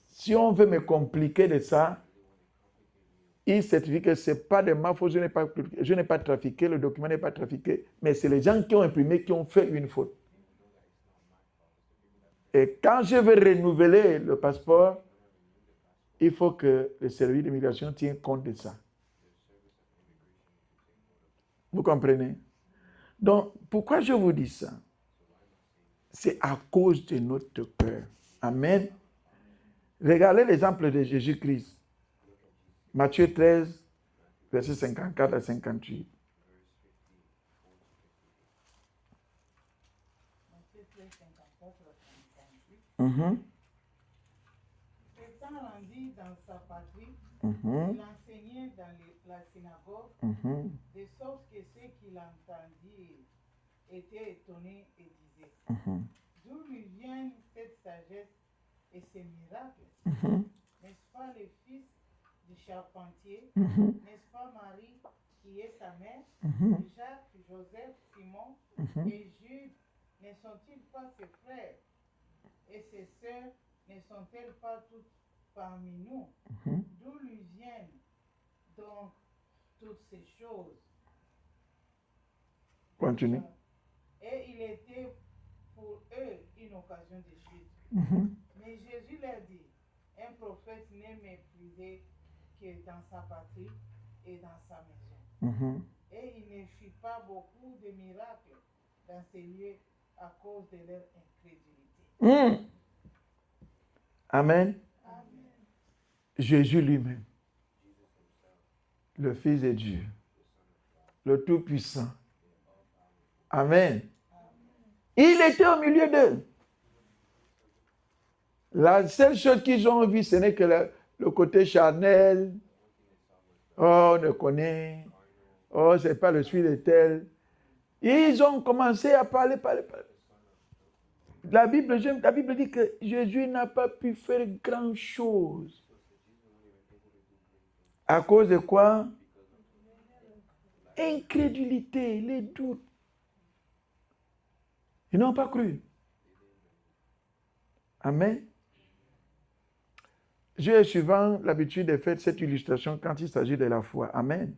si on veut me compliquer de ça, il certifie que ce n'est pas de ma faute, je n'ai pas trafiqué, le document n'est pas trafiqué, mais c'est les gens qui ont imprimé qui ont fait une faute. Et quand je veux renouveler le passeport, il faut que le service d'immigration tienne compte de ça. Vous comprenez? Donc, pourquoi je vous dis ça? C'est à cause de notre peur. Amen. Regardez l'exemple de Jésus-Christ. Matthieu 13, versets 54 à 58. S'étant rendu dans sa patrie, Mhm. il enseignait dans la synagogue, Mhm. de sorte que ceux qui l'entendirent étaient étonnés et disaient, Mhm. d'où lui viennent cette sagesse et ces miracles? Mhm. N'est-ce pas le fils du charpentier? Mhm. N'est-ce pas Marie qui est sa mère? Mhm. Jacques, Joseph, Simon Mhm. et Jude, ne sont-ils pas ses frères? Et ses sœurs, ne sont-elles pas toutes parmi nous? Mhm. D'où lui viennent donc toutes ces choses? Continue. Et il était pour eux une occasion de chute. Mhm. Mais Jésus leur dit, un prophète n'est méprisé que dans sa patrie et dans sa maison. Mhm. Et il ne fit pas beaucoup de miracles dans ces lieux à cause de leur incrédulité. Mhm. Amen. Amen. Jésus lui-même, le Fils de Dieu, le Tout-Puissant. Amen. Il était au milieu d'eux. La seule chose qu'ils ont vue, ce n'est que le côté charnel. Oh, on le connaît. Oh, c'est pas le fils de tel. Ils ont commencé à parler. La Bible dit que Jésus n'a pas pu faire grand-chose. À cause de quoi? Incrédulité, les doutes. Ils n'ont pas cru. Amen. J'ai souvent l'habitude de faire cette illustration quand il s'agit de la foi. Amen.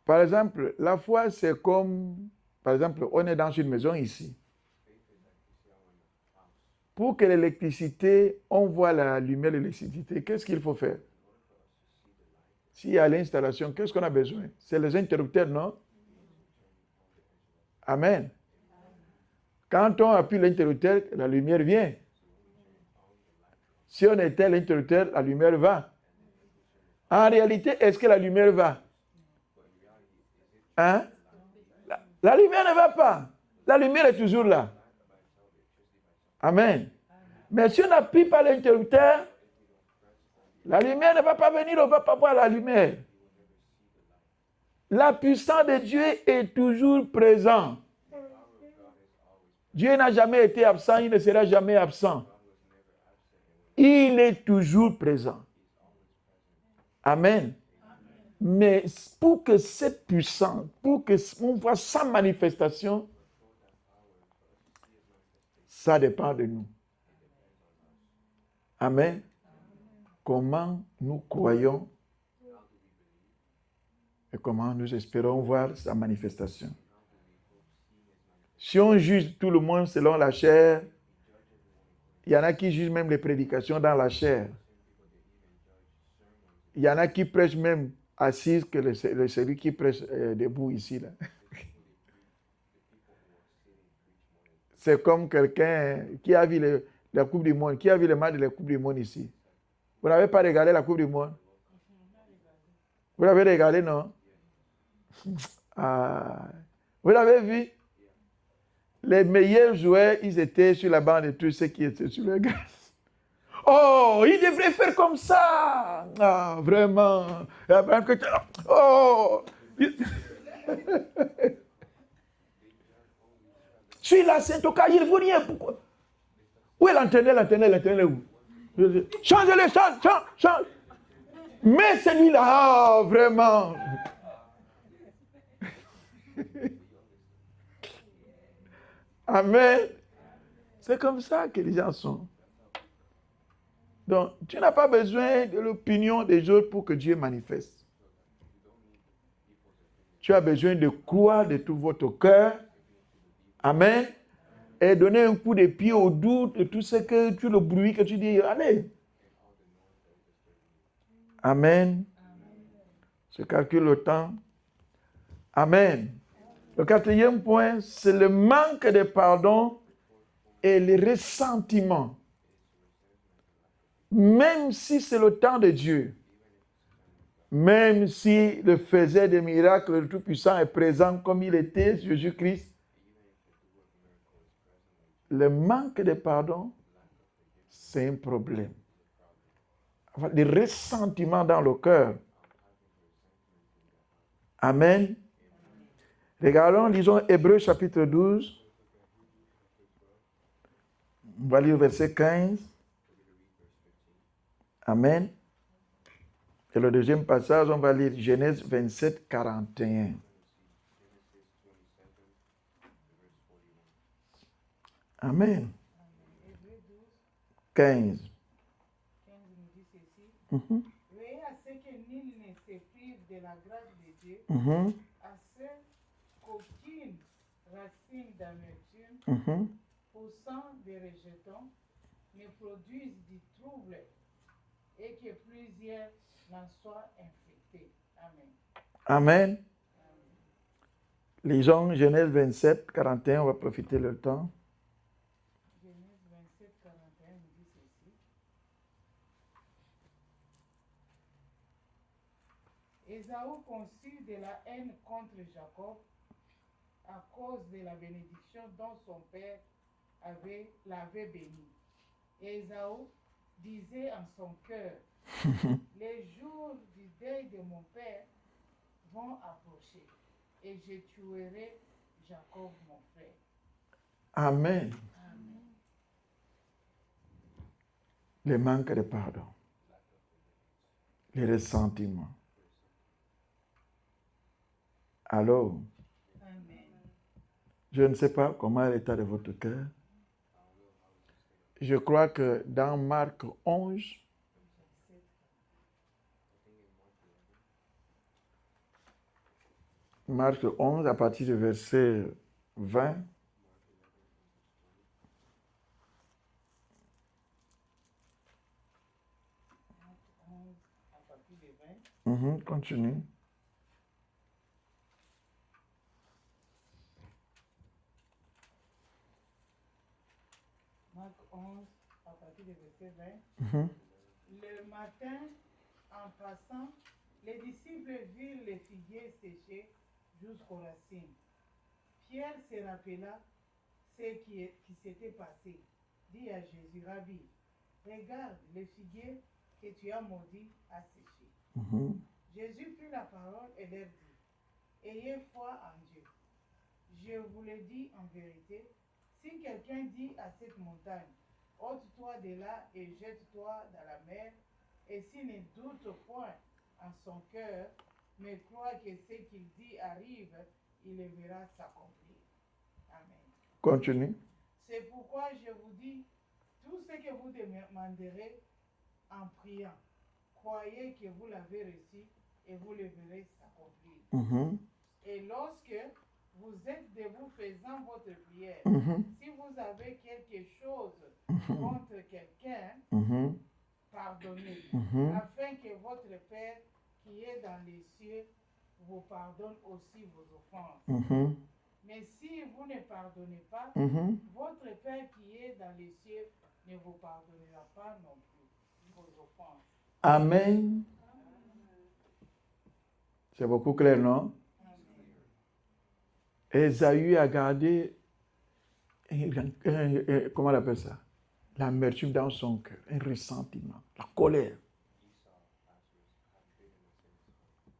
Par exemple, la foi, c'est comme, par exemple, on est dans une maison ici. Pour que l'électricité, on voit la lumière de l'électricité, qu'est-ce qu'il faut faire? S'il y a l'installation, qu'est-ce qu'on a besoin? C'est les interrupteurs, non? Amen. Quand on appuie l'interrupteur, la lumière vient. Si on éteint l'interrupteur, la lumière va. En réalité, est-ce que la lumière va? Hein? La lumière ne va pas. La lumière est toujours là. Amen. Mais si on n'appuie pas l'interrupteur, la lumière ne va pas venir, on ne va pas voir la lumière. La puissance de Dieu est toujours présente. Dieu n'a jamais été absent, il ne sera jamais absent. Il est toujours présent. Amen. Mais pour que cette puissance, pour qu'on voit sa manifestation, ça dépend de nous. Amen. Comment nous croyons et comment nous espérons voir sa manifestation. Si on juge tout le monde selon la chair, il y en a qui jugent même les prédications dans la chair. Il y en a qui prêchent même assis que celui qui prêche debout ici. Là. C'est comme quelqu'un qui a vu la Coupe du Monde. Qui a vu le match de la Coupe du Monde ici? Vous n'avez pas regardé la Coupe du Monde? Vous l'avez regardé, non? Ah. Vous l'avez vu? Les meilleurs joueurs, ils étaient sur la bande de tous ceux qui étaient sur le gaz. Oh, il devrait faire comme ça. Ah, vraiment. Oh. Sur la Saint-Oca, il ne vaut rien. Pourquoi? Où est l'entraîneur où? Change-le, change. Mais celui-là, ah, vraiment. Amen. C'est comme ça que les gens sont. Donc, tu n'as pas besoin de l'opinion des autres pour que Dieu manifeste. Tu as besoin de croire de tout votre cœur. Amen. Et donner un coup de pied au doute de tout ce que tu le bruit que tu dis. Allez. Amen. Je calcule le temps. Amen. Le quatrième point, c'est le manque de pardon et le ressentiment. Même si c'est le temps de Dieu, même s'il faisait des miracles, le Tout-Puissant est présent comme il était, Jésus-Christ, le manque de pardon c'est un problème. Avoir des ressentiments dans le cœur. Amen. Regardons, lisons Hébreux chapitre 12. On va lire verset 15. Amen. Et le deuxième passage, on va lire Genèse 27, 41. Amen. 15. 15 nous dit ceci. Mhm. Veillez à ce que nul ne se prive de la grâce de Dieu, Mhm. à ce qu'aucune racine d'amertume Mhm. poussant des rejetons ne produise du trouble et que plusieurs n'en soient infectés. Amen. Amen. Lisons Genèse 27, 41. On va profiter le temps. Genèse 27, 41 nous dit ceci. Ésaü conçut de la haine contre Jacob à cause de la bénédiction dont son père l'avait béni. Ésaü disait en son cœur, les jours du deuil de mon père vont approcher et je tuerai Jacob mon frère. Amen. Amen. Le manque de pardon. Les ressentiments. Alors, Amen. je ne sais pas comment est l'état de votre cœur. Je crois que dans Marc 11, Marc 11, à partir du verset 20, À partir de 20. Continue. Marc 11, à partir du verset 20. Mhm. Le matin, en passant, les disciples virent les figuiers séchés jusqu'aux racines. Pierre se rappela ce qui s'était passé. Dit à Jésus, Rabbi, regarde, les figuiers que tu as maudits a séché. Mhm. Jésus prit la parole et leur dit, ayez foi en Dieu. Je vous le dis en vérité, si quelqu'un dit à cette montagne, ôte-toi de là et jette-toi dans la mer, et s'il ne doute point en son cœur, mais croit que ce qu'il dit arrive, il le verra s'accomplir. Amen. Continue. C'est pourquoi je vous dis, tout ce que vous demanderez en priant, croyez que vous l'avez reçu et vous le verrez s'accomplir. Mhm. Et lorsque vous êtes debout faisant votre prière, Mhm. si vous avez quelque chose Mhm. contre quelqu'un, Mhm. pardonnez, Mhm. afin que votre Père qui est dans les cieux vous pardonne aussi vos offenses. Mhm. Mais si vous ne pardonnez pas, Mhm. votre Père qui est dans les cieux ne vous pardonnera pas non plus vos offenses. Amen. C'est beaucoup clair, non? Ésaü a gardé, comment on appelle ça? L'amertume dans son cœur, un ressentiment, la colère.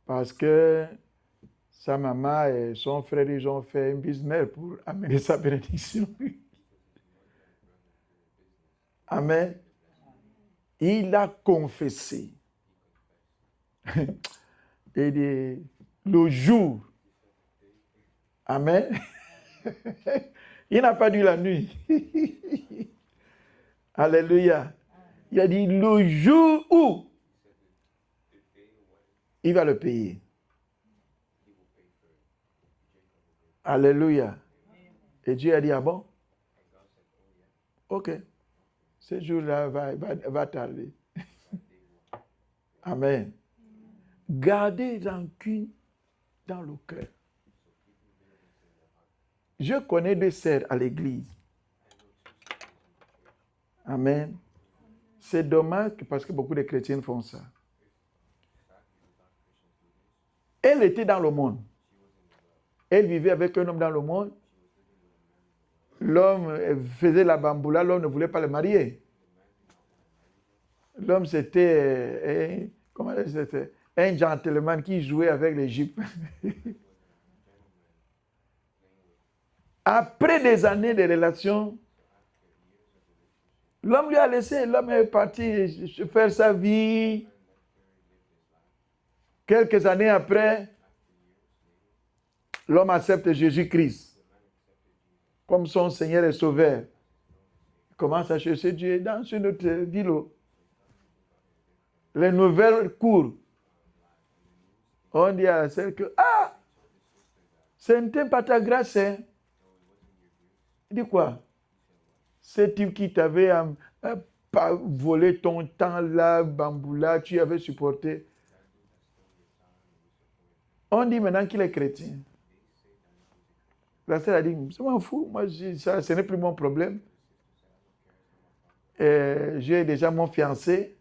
Parce que sa maman et son frère, ils ont fait un business pour amener sa bénédiction. Amen. Il a confessé. Il dit, le jour. Amen. Il n'a pas dit la nuit. Alléluia. Il a dit le jour où il va le payer. Alléluia. Et Dieu a dit, ah bon? Ok. Ce jour-là va tarder. Amen. Gardez rancune dans le cœur. Je connais des sœurs à l'église. Amen. C'est dommage parce que beaucoup de chrétiens font ça. Elle était dans le monde. Elle vivait avec un homme dans le monde. L'homme faisait la bamboula, l'homme ne voulait pas le marier. L'homme, c'était comment c'était? Un gentleman qui jouait avec l'Égypte. Après des années de relations, l'homme lui a laissé, l'homme est parti faire sa vie. Quelques années après, l'homme accepte Jésus-Christ comme son Seigneur et Sauveur. Il commence à chercher Dieu dans une autre ville. Les nouvelles courent. On dit à celle que, ce n'était pas ta grâce. Hein? Il dit quoi? C'est tu qui t'avais volé ton temps là, bamboula, tu avais supporté. On dit maintenant qu'il est chrétien. La sœur a dit, je m'en fous, moi, ça, ce n'est plus mon problème. J'ai déjà mon fiancé.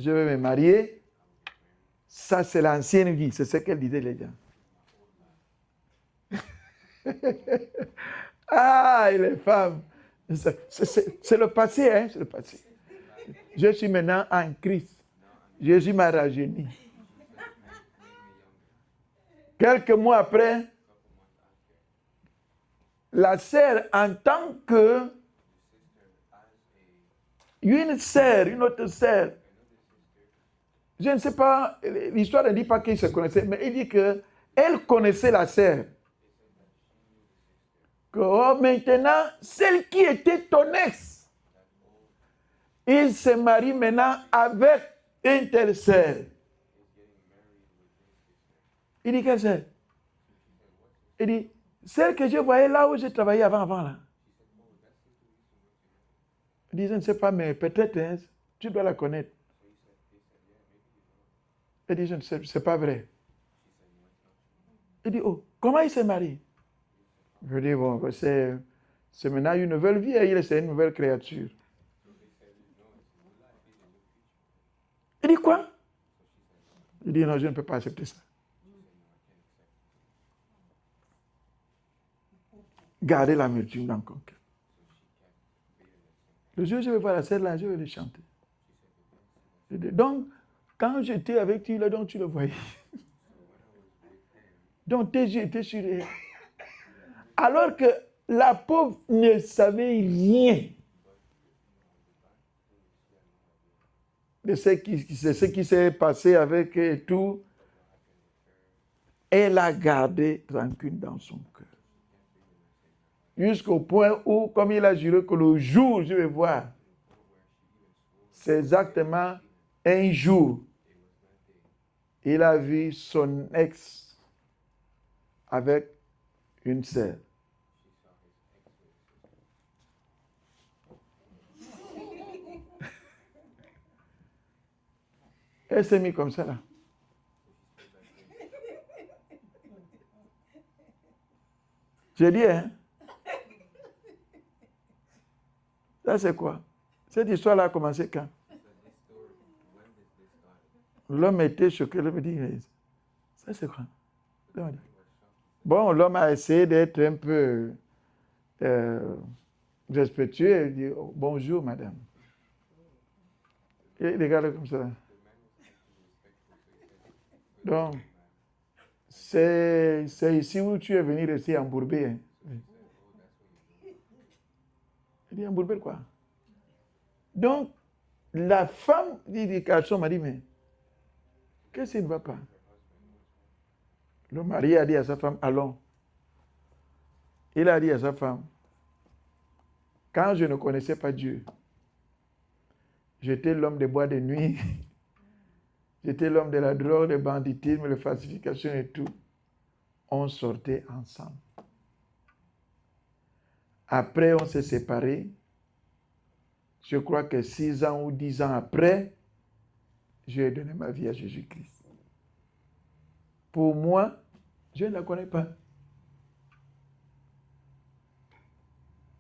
Je vais me marier. Ça, c'est l'ancienne vie. C'est ce qu'elle disait, les gens. Et les femmes. C'est le passé, hein? C'est le passé. Je suis maintenant en Christ. Jésus m'a rajeuni. Quelques mois après, la sœur, en tant que une autre sœur, je ne sais pas, l'histoire ne dit pas qu'ils se connaissaient, mais il dit qu'elle connaissait la sœur. Que maintenant, celle qui était ton ex, il se marie maintenant avec une telle sœur. Il dit quelle sœur? Il dit, celle que je voyais là où je travaillais avant là. Il dit, je ne sais pas, mais peut-être, hein, tu dois la connaître. Il dit, je ne sais, c'est pas vrai. Il dit, comment il s'est marié? Je dis, bon, c'est maintenant une nouvelle vie, c'est une nouvelle créature. Il dit quoi? Il dit, non, je ne peux pas accepter ça. Gardez l'amertume dans le cœur. Le jour où je vais voir la scène là, je vais les chanter. Donc, quand j'étais avec toi, là, donc tu le voyais. Donc tes yeux étaient sur elle. Alors que la pauvre ne savait rien de ce qui s'est passé avec elle et tout. Elle a gardé rancune dans son cœur. Jusqu'au point où, comme il a juré que le jour où je vais voir, c'est exactement un jour, il a vu son ex avec une sœur. Elle s'est mise comme ça là. J'ai dit, hein? Ça c'est quoi? Cette histoire-là a commencé quand? L'homme était choqué, il me dit, ça c'est quoi? Bon, l'homme a essayé d'être un peu respectueux. Il dit, bonjour madame. Et il regarde comme ça. Donc, c'est ici où tu es venu rester embourbé. Hein? Il dit, embourbé quoi? Donc, la femme du garçon m'a dit, mais qu'est-ce qui ne va pas? Le mari a dit à sa femme, allons. Il a dit à sa femme, quand je ne connaissais pas Dieu, j'étais l'homme des bois de nuit, j'étais l'homme de la drogue, du banditisme, de la falsification et tout. On sortait ensemble. Après, on s'est séparés. Je crois que 6 ans ou 10 ans après, j'ai donné ma vie à Jésus-Christ. Pour moi, je ne la connais pas.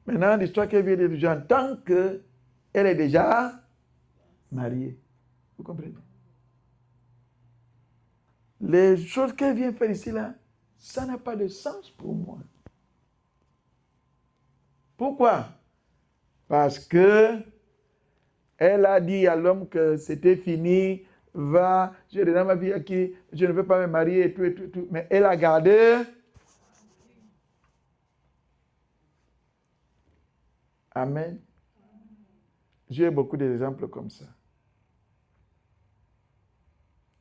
Maintenant, l'histoire qu'elle vient de dire, j'entends qu'elle est déjà mariée. Vous comprenez? Les choses qu'elle vient faire ici, là, ça n'a pas de sens pour moi. Pourquoi? Parce que Elle a dit à l'homme que c'était fini, va, j'ai donné ma vie à qui, je ne veux pas me marier et tout, et tout, et tout. Mais elle a gardé. Amen. J'ai beaucoup d'exemples comme ça.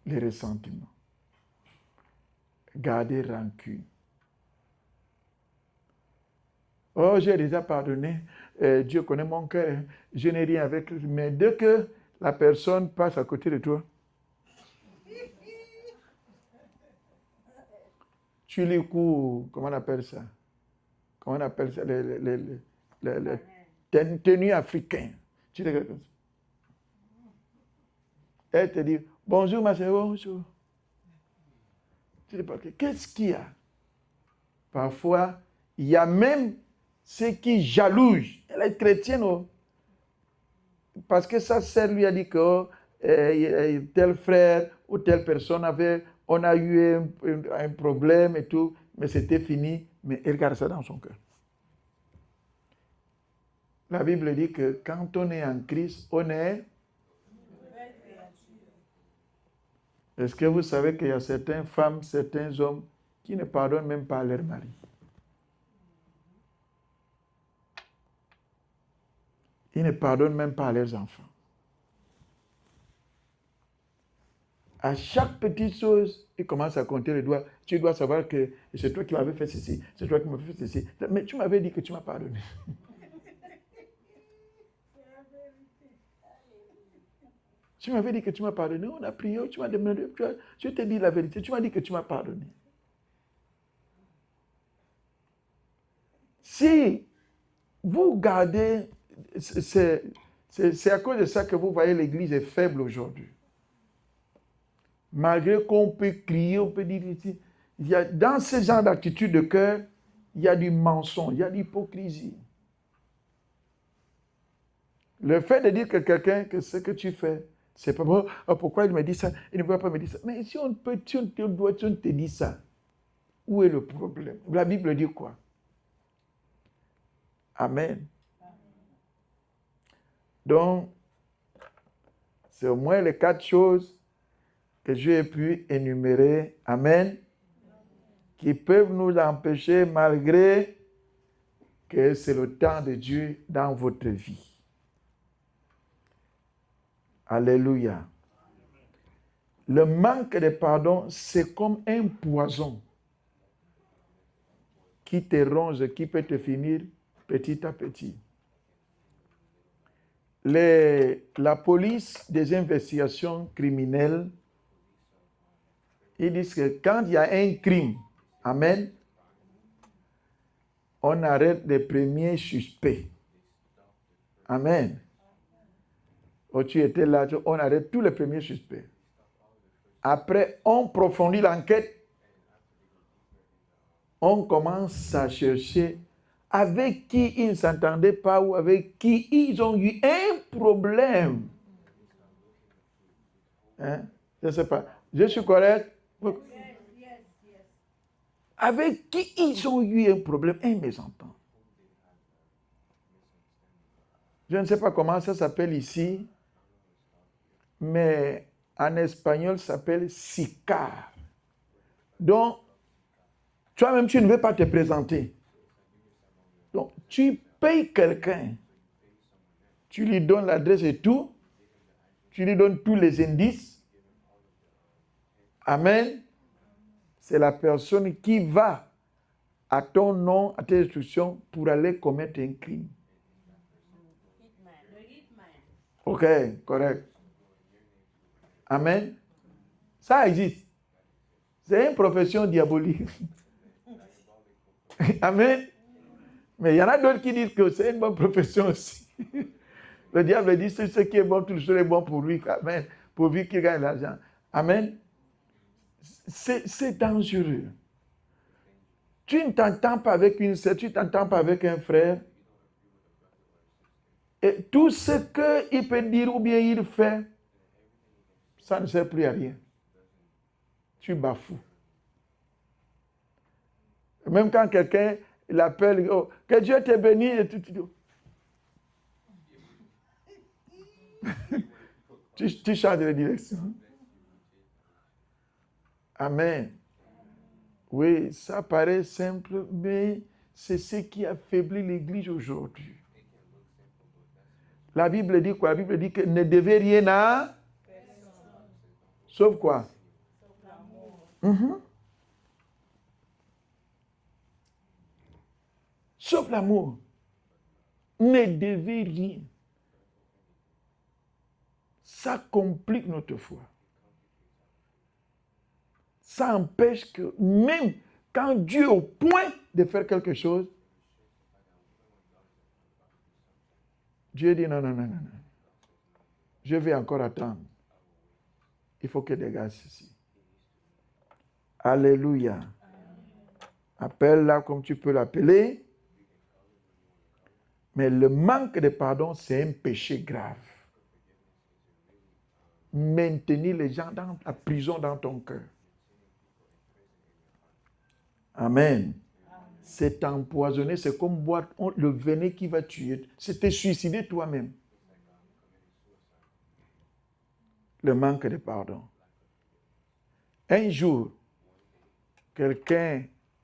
Les ressentiments. Garder rancune. Oh, j'ai déjà pardonné. Dieu connaît mon cœur. Je n'ai rien avec lui. Mais dès que la personne passe à côté de toi, tu lui cours, comment on appelle ça? Comment on appelle ça? Les tenues africaines. Tu dis quelque chose. Elle te dit, bonjour ma soeur, bonjour. Tu dis pas, qu'est-ce qu'il y a? Parfois, il y a même ceux qui jalousent. Elle est chrétienne, oh. Parce que sa sœur lui a dit que tel frère ou telle personne on a eu un problème et tout, mais c'était fini, mais elle garde ça dans son cœur. La Bible dit que quand on est en Christ, on est... Est-ce que vous savez qu'il y a certaines femmes, certains hommes qui ne pardonnent même pas à leur mari? Ils ne pardonnent même pas à leurs enfants. À chaque petite chose, ils commencent à compter les doigts. Tu dois savoir que c'est toi qui m'avais fait ceci, c'est toi qui m'avais fait ceci. Mais tu m'avais dit que tu m'as pardonné. Tu m'avais dit que tu m'as pardonné. On a prié, tu m'as demandé. Je t'ai dit la vérité. Tu m'as dit que tu m'as pardonné. Si vous gardez, c'est à cause de ça que vous voyez l'Église est faible aujourd'hui. Malgré qu'on peut crier, on peut dire ici, dans ce genre d'attitude de cœur, il y a du mensonge, il y a de l'hypocrisie. Le fait de dire que quelqu'un, que ce que tu fais, c'est pas bon, oh, pourquoi il me dit ça, il ne peut pas me dire ça. Mais si on te dit ça, où est le problème? La Bible dit quoi? Amen. Donc, c'est au moins les 4 choses que j'ai pu énumérer, amen, qui peuvent nous empêcher malgré que c'est le temps de Dieu dans votre vie. Alléluia. Le manque de pardon, c'est comme un poison qui te ronge, qui peut te finir petit à petit. La police des investigations criminelles, ils disent que quand il y a un crime, amen, on arrête les premiers suspects. Amen. Oh, tu étais là, on arrête tous les premiers suspects. Après, on approfondit l'enquête. On commence à chercher avec qui ils ne s'entendaient pas ou avec qui ils ont eu un problème. Hein? Je ne sais pas. Je suis correct? Avec qui ils ont eu un problème, un mésentente. Je ne sais pas comment ça s'appelle ici, mais en espagnol, ça s'appelle sicar. Donc, toi-même, tu ne veux pas te présenter. Donc, tu payes quelqu'un. Tu lui donnes l'adresse et tout. Tu lui donnes tous les indices. Amen. C'est la personne qui va à ton nom, à tes instructions, pour aller commettre un crime. Ok, correct. Amen. Ça existe. C'est une profession diabolique. Amen. Mais il y en a d'autres qui disent que c'est une bonne profession aussi. Le diable dit que ce qui est bon, tout serait bon pour lui. Amen. Pourvu qu'il gagne l'argent. Amen. C'est dangereux. Tu ne t'entends pas avec une sœur, tu ne t'entends pas avec un frère. Et tout ce qu'il peut dire ou bien il fait, ça ne sert plus à rien. Tu bafoues. Même quand quelqu'un l'appelle, oh, que Dieu te bénisse, et tout. Tu changes de direction. Amen. Oui, ça paraît simple, mais c'est ce qui affaiblit l'Église aujourd'hui. La Bible dit quoi? La Bible dit que ne devez rien à... Sauf quoi? Sauf l'amour. Ne devez rien. Ça complique notre foi. Ça empêche que même quand Dieu est au point de faire quelque chose, Dieu dit non. Je vais encore attendre. Il faut que dégage ceci. Alléluia. Appelle-la comme tu peux l'appeler. Mais le manque de pardon, c'est un péché grave. Maintenir les gens dans la prison dans ton cœur. Amen. C'est empoisonné, c'est comme boire le venin qui va tuer. C'est te suicider toi-même. Le manque de pardon. Un jour,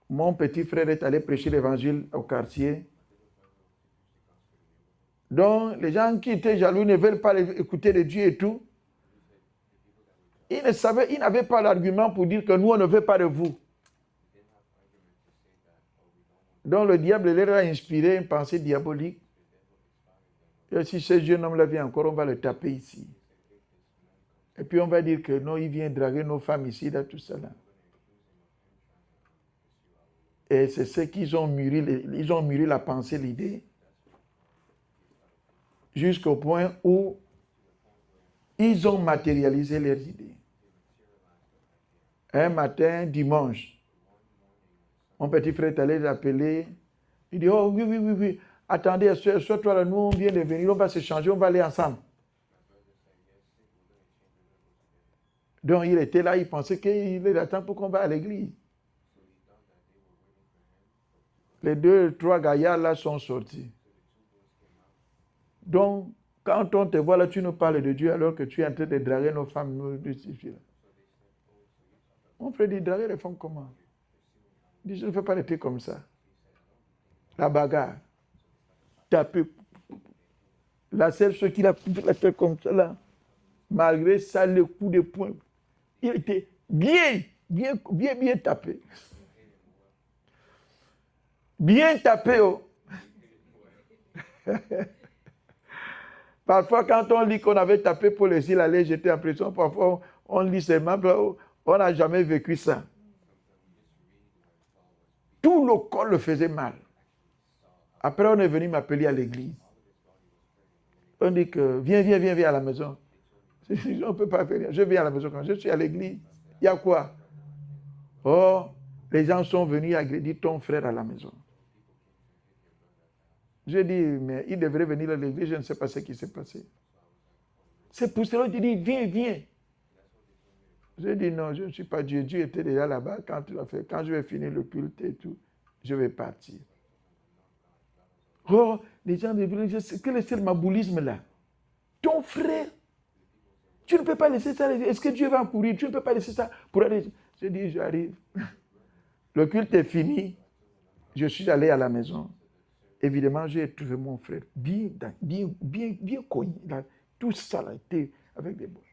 mon petit frère est allé prêcher l'évangile au quartier. Donc, les gens qui étaient jaloux ne veulent pas écouter de Dieu et tout. Ils n'avaient pas l'argument pour dire que nous, on ne veut pas de vous. Donc, le diable leur a inspiré une pensée diabolique. Et si ce jeune homme-là vient encore, on va le taper ici. Et puis, on va dire que non, il vient draguer nos femmes ici, là, tout ça, là. Et c'est ce qu'ils ont mûri, ils ont mûri la pensée, l'idée, jusqu'au point où ils ont matérialisé leurs idées. Un matin, dimanche, mon petit frère est allé l'appeler. Il dit, oh oui. Attendez, toi là, nous, on vient de venir, on va se changer, on va aller ensemble. Donc, il était là, il pensait qu'il est temps pour qu'on va à l'église. Les 2-3 gaillards là sont sortis. Donc, quand on te voit là, tu nous parles de Dieu alors que tu es en train de draguer nos femmes. Mon frère dit, draguer les femmes comment? Il dit, je ne fais pas les trucs comme ça. La bagarre. Taper. La seule chose qu'il a fait comme ça là, malgré ça, le coup de poing, il était bien tapé. Bien tapé, oh. Parfois, quand on lit qu'on avait tapé pour laisser aller jeter en prison, parfois on lit seulement, on n'a jamais vécu ça. Tout le corps le faisait mal. Après, on est venu m'appeler à l'église. On dit que viens à la maison. On ne peut pas venir. Je viens à la maison quand je suis à l'église. Il y a quoi? Oh, les gens sont venus agrédir ton frère à la maison. Je dis, mais il devrait venir à l'église, je ne sais pas ce qui s'est passé. C'est pour cela qu'il dit, viens. Je dis, non, je ne suis pas Dieu. Dieu était déjà là-bas quand tu l'as fait. Quand je vais finir le culte et tout, je vais partir. Oh, les gens devraient dire, quel est ce maboulisme là? Ton frère, tu ne peux pas laisser ça. Est-ce que Dieu va en courir? Tu ne peux pas laisser ça pour aller. Je dis, j'arrive. Le culte est fini. Je suis allé à la maison. Évidemment, j'ai trouvé mon frère bien cogné. Tout ça a été avec des bosses.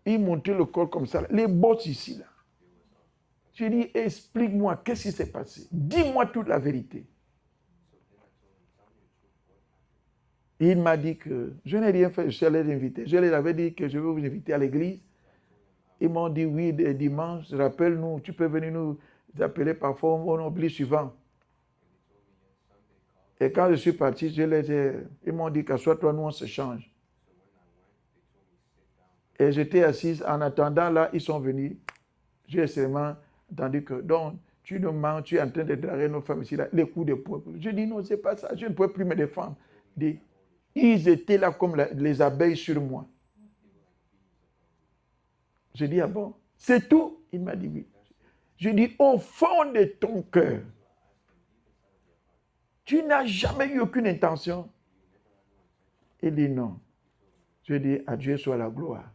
Il montait le corps comme ça. Les bosses ici, là. Je dis, explique-moi, qu'est-ce qui s'est passé? Dis-moi toute la vérité. Il m'a dit que je n'ai rien fait, je suis allé l'inviter. Je leur avais dit que je vais vous inviter à l'église. Ils m'ont dit oui, dimanche, rappelle-nous, tu peux venir nous appeler parfois, on oublie souvent. Et quand je suis parti, ils m'ont dit qu'assois-toi, nous on se change. Et j'étais assise, en attendant là, ils sont venus. J'ai seulement entendu que, donc, tu nous mens, tu es en train de draguer nos femmes ici, là, les coups de poing. Je dis non, c'est pas ça, je ne pouvais plus me défendre. Ils étaient là comme les abeilles sur moi. Je dis, ah bon, c'est tout? Il m'a dit oui. Je dis, au fond de ton cœur, tu n'as jamais eu aucune intention Il dit non. Je dis, à Dieu soit la gloire.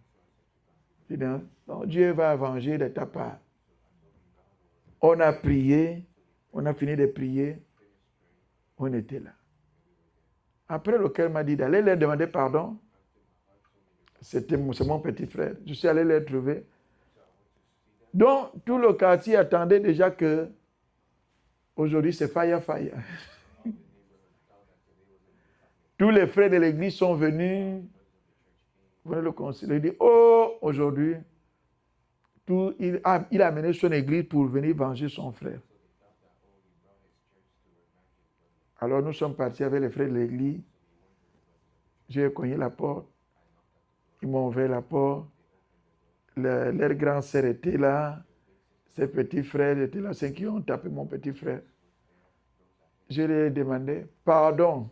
Il dit non, Dieu va venger de ta part. On a prié, on a fini de prier, on était là. Après, le cœur m'a dit d'aller leur demander pardon. C'est mon petit frère. Je suis allé les trouver. Donc, tout le quartier attendait déjà que aujourd'hui c'est fire. Tous les frères de l'église sont venus. Vous voyez le conseil. Il dit, oh, aujourd'hui, il a amené son église pour venir venger son frère. Alors nous sommes partis avec les frères de l'église. J'ai cogné la porte. Ils m'ont ouvert la porte. Leur grand sœur était là. Ses petits frères étaient là. Ceux qui ont tapé mon petit frère. Je lui ai demandé pardon.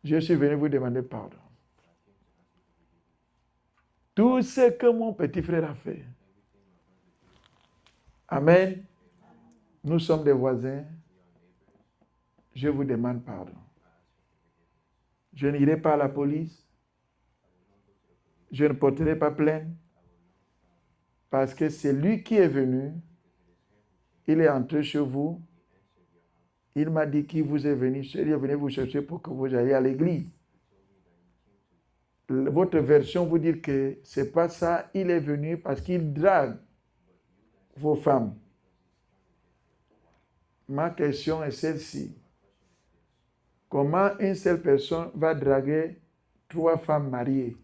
Je suis venu vous demander pardon. Tout ce que mon petit frère a fait. Amen. Nous sommes des voisins. Je vous demande pardon. Je n'irai pas à la police. Je ne porterai pas plainte. Parce que c'est lui qui est venu. Il est entré chez vous. Il m'a dit qu'il vous est venu. Il est venu vous chercher pour que vous alliez à l'église. Votre version vous dit que ce n'est pas ça. Il est venu parce qu'il drague vos femmes. Ma question est celle-ci. Comment une seule personne va draguer 3 femmes mariées?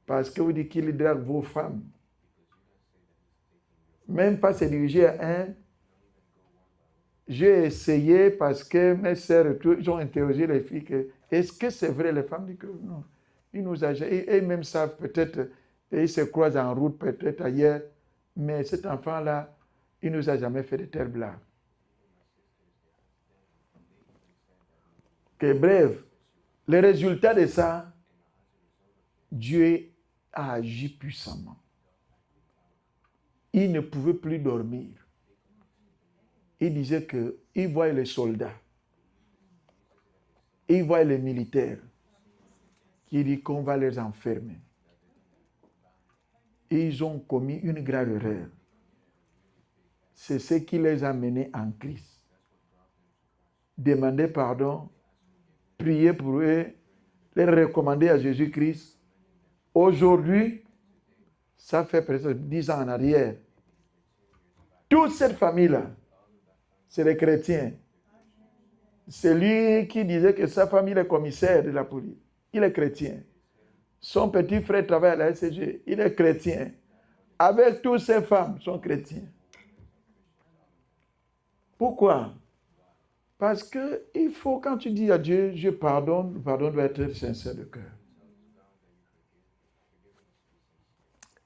Parce que vous dites qu'il drague vos femmes. Même pas se diriger à un. J'ai essayé parce que mes sœurs, ils ont interrogé les filles que est-ce que c'est vrai? Les femmes disent que non. Ils nous ont, et même savent peut-être, et ils se croisent en route peut-être ailleurs, mais cet enfant-là, il ne nous a jamais fait de telles blagues. Okay, bref, le résultat de ça, Dieu a agi puissamment. Il ne pouvait plus dormir. Il disait qu'il voyait les soldats. Il voyait les militaires. Il dit qu'on va les enfermer. Et ils ont commis une grave erreur. C'est ce qui les a menés en Christ. Demander pardon, prier pour eux, les recommander à Jésus-Christ. Aujourd'hui, ça fait presque 10 ans en arrière. Toute cette famille-là, c'est les chrétiens. C'est lui qui disait que sa famille est commissaire de la police. Il est chrétien. Son petit frère travaille à la SCG. Il est chrétien. Avec toutes ses femmes, sont chrétiens. Pourquoi? Parce que il faut, quand tu dis à Dieu, je pardonne, le pardon doit être sincère de cœur.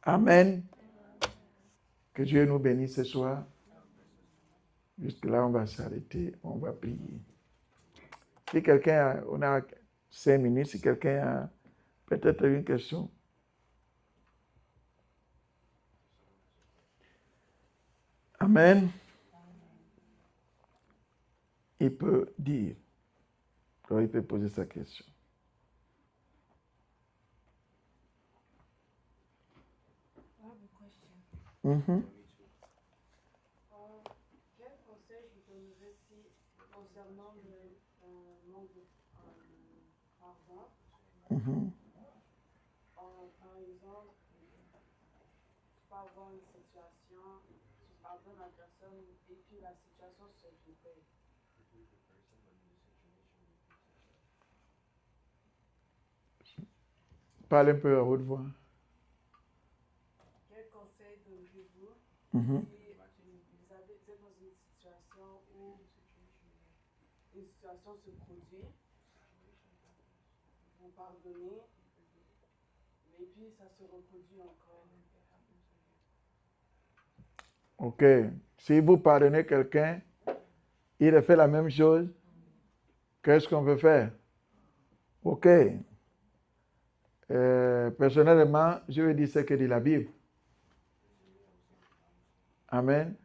Amen. Que Dieu nous bénisse ce soir. Jusque-là, on va s'arrêter, on va prier. Si quelqu'un a, on a 5 minutes, si quelqu'un a peut-être une question. Amen. Il peut dire. Alors, il peut poser sa question. I have a question. Mm-hmm. Quel conseil vous donnerez si concernant le manque de pardon, Mm-hmm. par exemple, tu peux avoir une situation, tu pardonnes la personne et puis la situation se répète. Parle un peu à haute voix. Quel conseil donneriez-vous Mm-hmm. si vous êtes dans une situation où une situation se produit, vous pardonnez, mais puis ça se reproduit encore. OK. Si vous pardonnez quelqu'un, il a fait la même chose, qu'est-ce qu'on peut faire? OK. Personnellement, je vais dire ce que dit la Bible. Amen.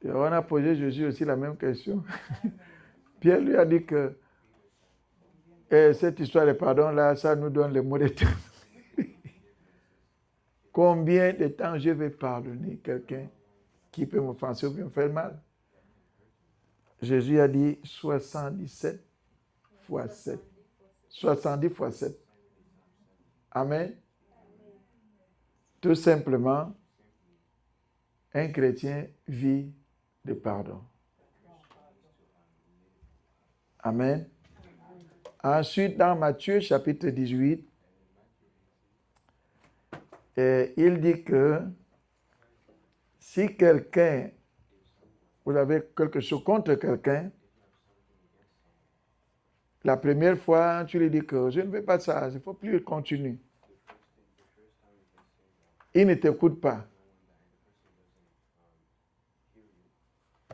Et on a posé Jésus aussi la même question. Pierre lui a dit que cette histoire de pardon-là, ça nous donne le mot de temps. Combien de temps je vais pardonner quelqu'un qui peut m'offenser ou me faire mal? Jésus a dit 77 fois 7. 70 fois 7. Amen. Tout simplement, un chrétien vit de pardon. Amen. Ensuite, dans Matthieu chapitre 18, il dit que si quelqu'un, vous avez quelque chose contre quelqu'un, la première fois, tu lui dis que je ne veux pas ça, il ne faut plus continuer. Il ne t'écoute pas.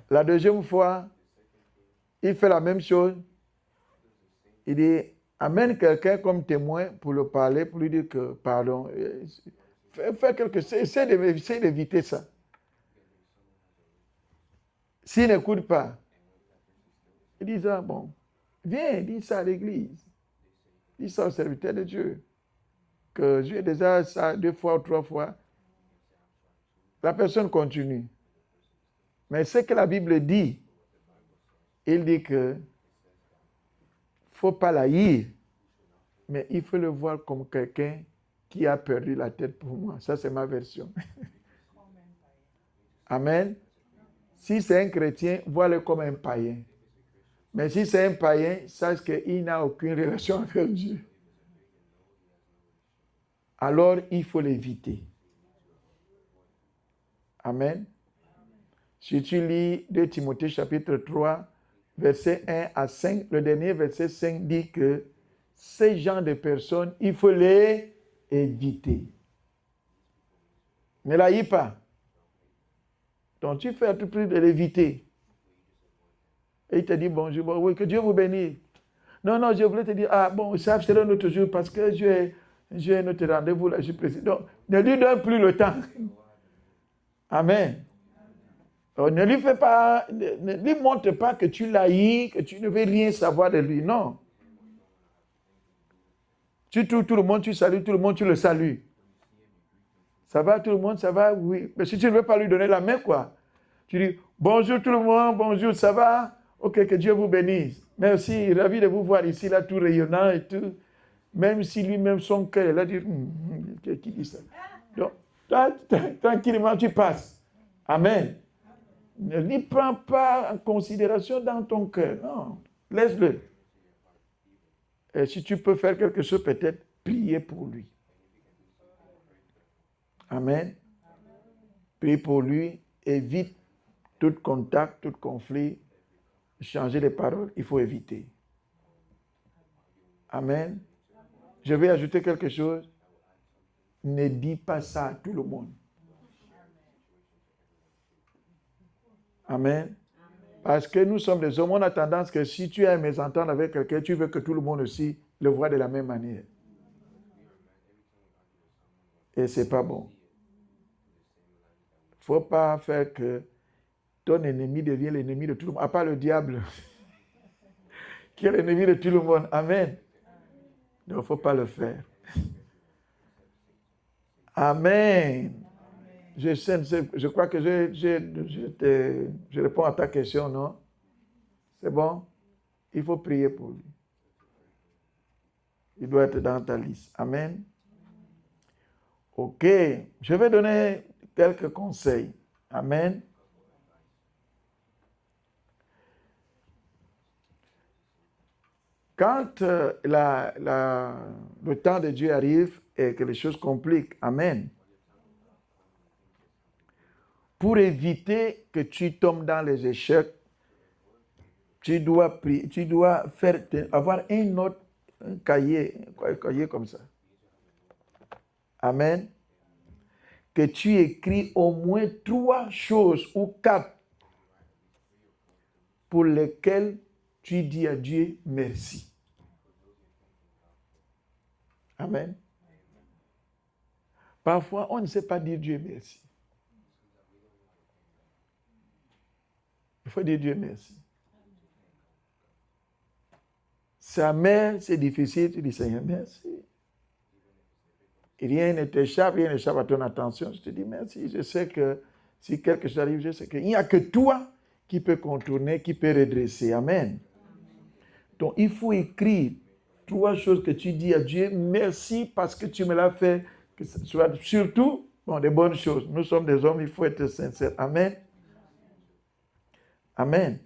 La deuxième fois, il fait la même chose. Il dit, amène quelqu'un comme témoin pour le parler, pour lui dire que, pardon, fais quelque chose, essaie d'éviter ça. S'il n'écoute pas, il dit, ah bon, viens, dis ça à l'église. Dis ça au serviteur de Dieu. Que Dieu est déjà ça 2 fois ou 3 fois. La personne continue. Mais ce que la Bible dit, il dit que il ne faut pas l'haïr, mais il faut le voir comme quelqu'un qui a perdu la tête pour moi. Ça, c'est ma version. Amen. Si c'est un chrétien, vois-le comme un païen. Mais si c'est un païen, sache qu'il n'a aucune relation avec Dieu. Alors, il faut l'éviter. Amen. Si tu lis 2 Timothée chapitre 3, verset 1 à 5, le dernier verset 5 dit que ces genres de personnes, il faut les éviter. Ne l'haïs pas. Donc, tu fais à tout prix de l'éviter. Et il te dit bonjour, bon, oui, que Dieu vous bénisse. Non, je voulais te dire, ah bon, ça sera un autre jour parce que j'ai un autre rendez-vous là, je suis président. Donc, ne lui donne plus le temps. Amen. Alors, ne lui montre pas que tu l'haïs, que tu ne veux rien savoir de lui. Non. Tu trouves tout le monde, tu salues tout le monde, tu le salues. Ça va tout le monde, ça va? Oui. Mais si tu ne veux pas lui donner la main, quoi? Tu dis, bonjour tout le monde, bonjour, ça va? Ok, que Dieu vous bénisse. Merci, ravi de vous voir ici, là, tout rayonnant et tout. Même si lui-même, son cœur est là, dit, qui dit ça? Donc, tranquillement, tu passes. Amen. Ne lui prends pas en considération dans ton cœur. Non, laisse-le. Et si tu peux faire quelque chose, peut-être prier pour lui. Amen. Prie pour lui, évite tout contact, tout conflit, changer les paroles, il faut éviter. Amen. Je vais ajouter quelque chose. Ne dis pas ça à tout le monde. Amen. Parce que nous sommes des hommes, on a tendance que si tu as un mésentente avec quelqu'un, tu veux que tout le monde aussi le voit de la même manière. Et ce n'est pas bon. Il ne faut pas faire que ton ennemi devienne l'ennemi de tout le monde, à part le diable, qui est l'ennemi de tout le monde. Amen. Donc, il ne faut pas le faire. Amen. Je crois que je réponds à ta question, non? C'est bon? Il faut prier pour lui. Il doit être dans ta liste. Amen. Ok. Je vais donner quelques conseils. Amen. Quand le temps de Dieu arrive et que les choses compliquent, amen. Pour éviter que tu tombes dans les échecs, tu dois avoir un cahier comme ça. Amen. Que tu écris au moins 3 choses ou 4 pour lesquelles tu dis à Dieu merci. Amen. Parfois, on ne sait pas dire Dieu merci. Il faut dire Dieu merci. Sa mère, c'est difficile, tu dis Seigneur, merci. Et rien ne t'échappe, rien n'échappe à ton attention. Je te dis merci. Je sais que si quelque chose arrive, je sais qu'il n'y a que toi qui peux contourner, qui peut redresser. Amen. Donc, il faut écrire 3 choses que tu dis à Dieu. Merci parce que tu me l'as fait. Que ce soit surtout, des bonnes choses. Nous sommes des hommes, il faut être sincère. Amen. Amen.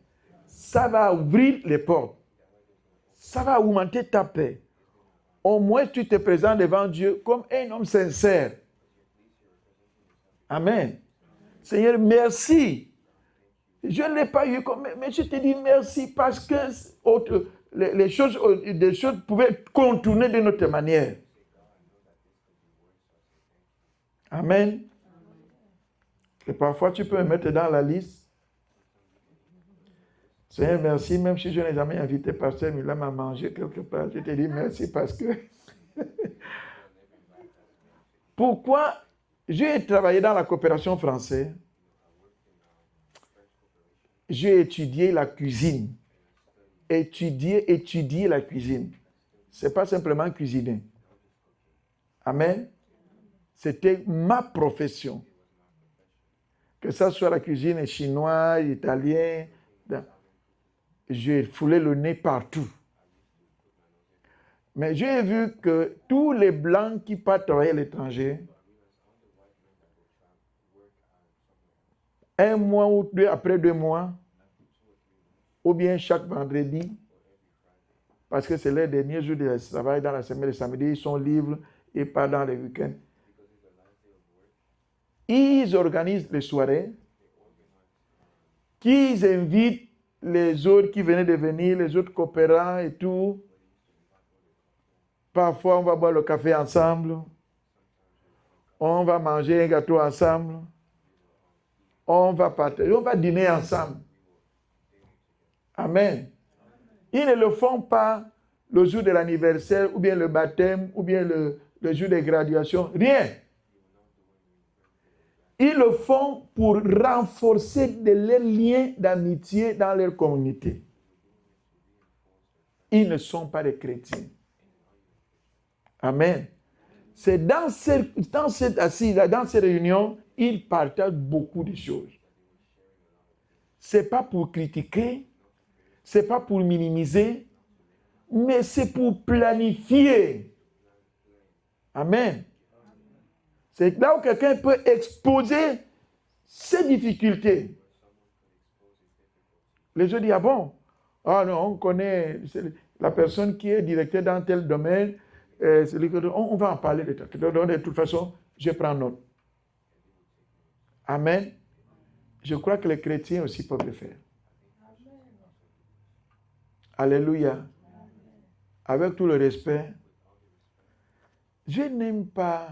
Ça va ouvrir les portes. Ça va augmenter ta paix. Au moins, tu te présentes devant Dieu comme un homme sincère. Amen. Seigneur, merci. Je ne l'ai pas eu comme... Mais je te dis merci parce que des choses pouvaient contourner de notre manière. Amen. Et parfois, tu peux me mettre dans la liste. Seigneur, merci, même si je n'ai jamais invité Pasteur Milam à manger quelque part. Je te dis merci parce que... Pourquoi j'ai travaillé dans la coopération française? J'ai étudié la cuisine. Étudier la cuisine. Ce n'est pas simplement cuisiner. Amen. C'était ma profession. Que ça soit la cuisine chinoise, italienne, j'ai foulé le nez partout. Mais j'ai vu que tous les Blancs qui partent travailler à l'étranger, 1 mois ou 2, après 2 mois, ou bien chaque vendredi, parce que c'est leur dernier jour de travail dans la semaine, le samedi, ils sont libres et pas dans les week-ends. Ils organisent les soirées, qu'ils invitent les autres qui venaient de venir, les autres coopérants et tout. Parfois, on va boire le café ensemble. On va manger un gâteau ensemble. On va partager, on va dîner ensemble. Amen. Ils ne le font pas le jour de l'anniversaire, ou bien le baptême, ou bien le jour de graduation. Rien. Ils le font pour renforcer leurs liens d'amitié dans leur communauté. Ils ne sont pas des chrétiens. Amen. C'est dans cette assise, dans ces réunions, ils partagent beaucoup de choses. Ce n'est pas pour critiquer, ce n'est pas pour minimiser, mais c'est pour planifier. Amen. C'est là où quelqu'un peut exposer ses difficultés. Les gens disent, ah bon? Ah non, on connaît la personne qui est directeur dans tel domaine. On va en parler de toute façon, je prends note. Amen. Je crois que les chrétiens aussi peuvent le faire. Alléluia. Avec tout le respect, je n'aime pas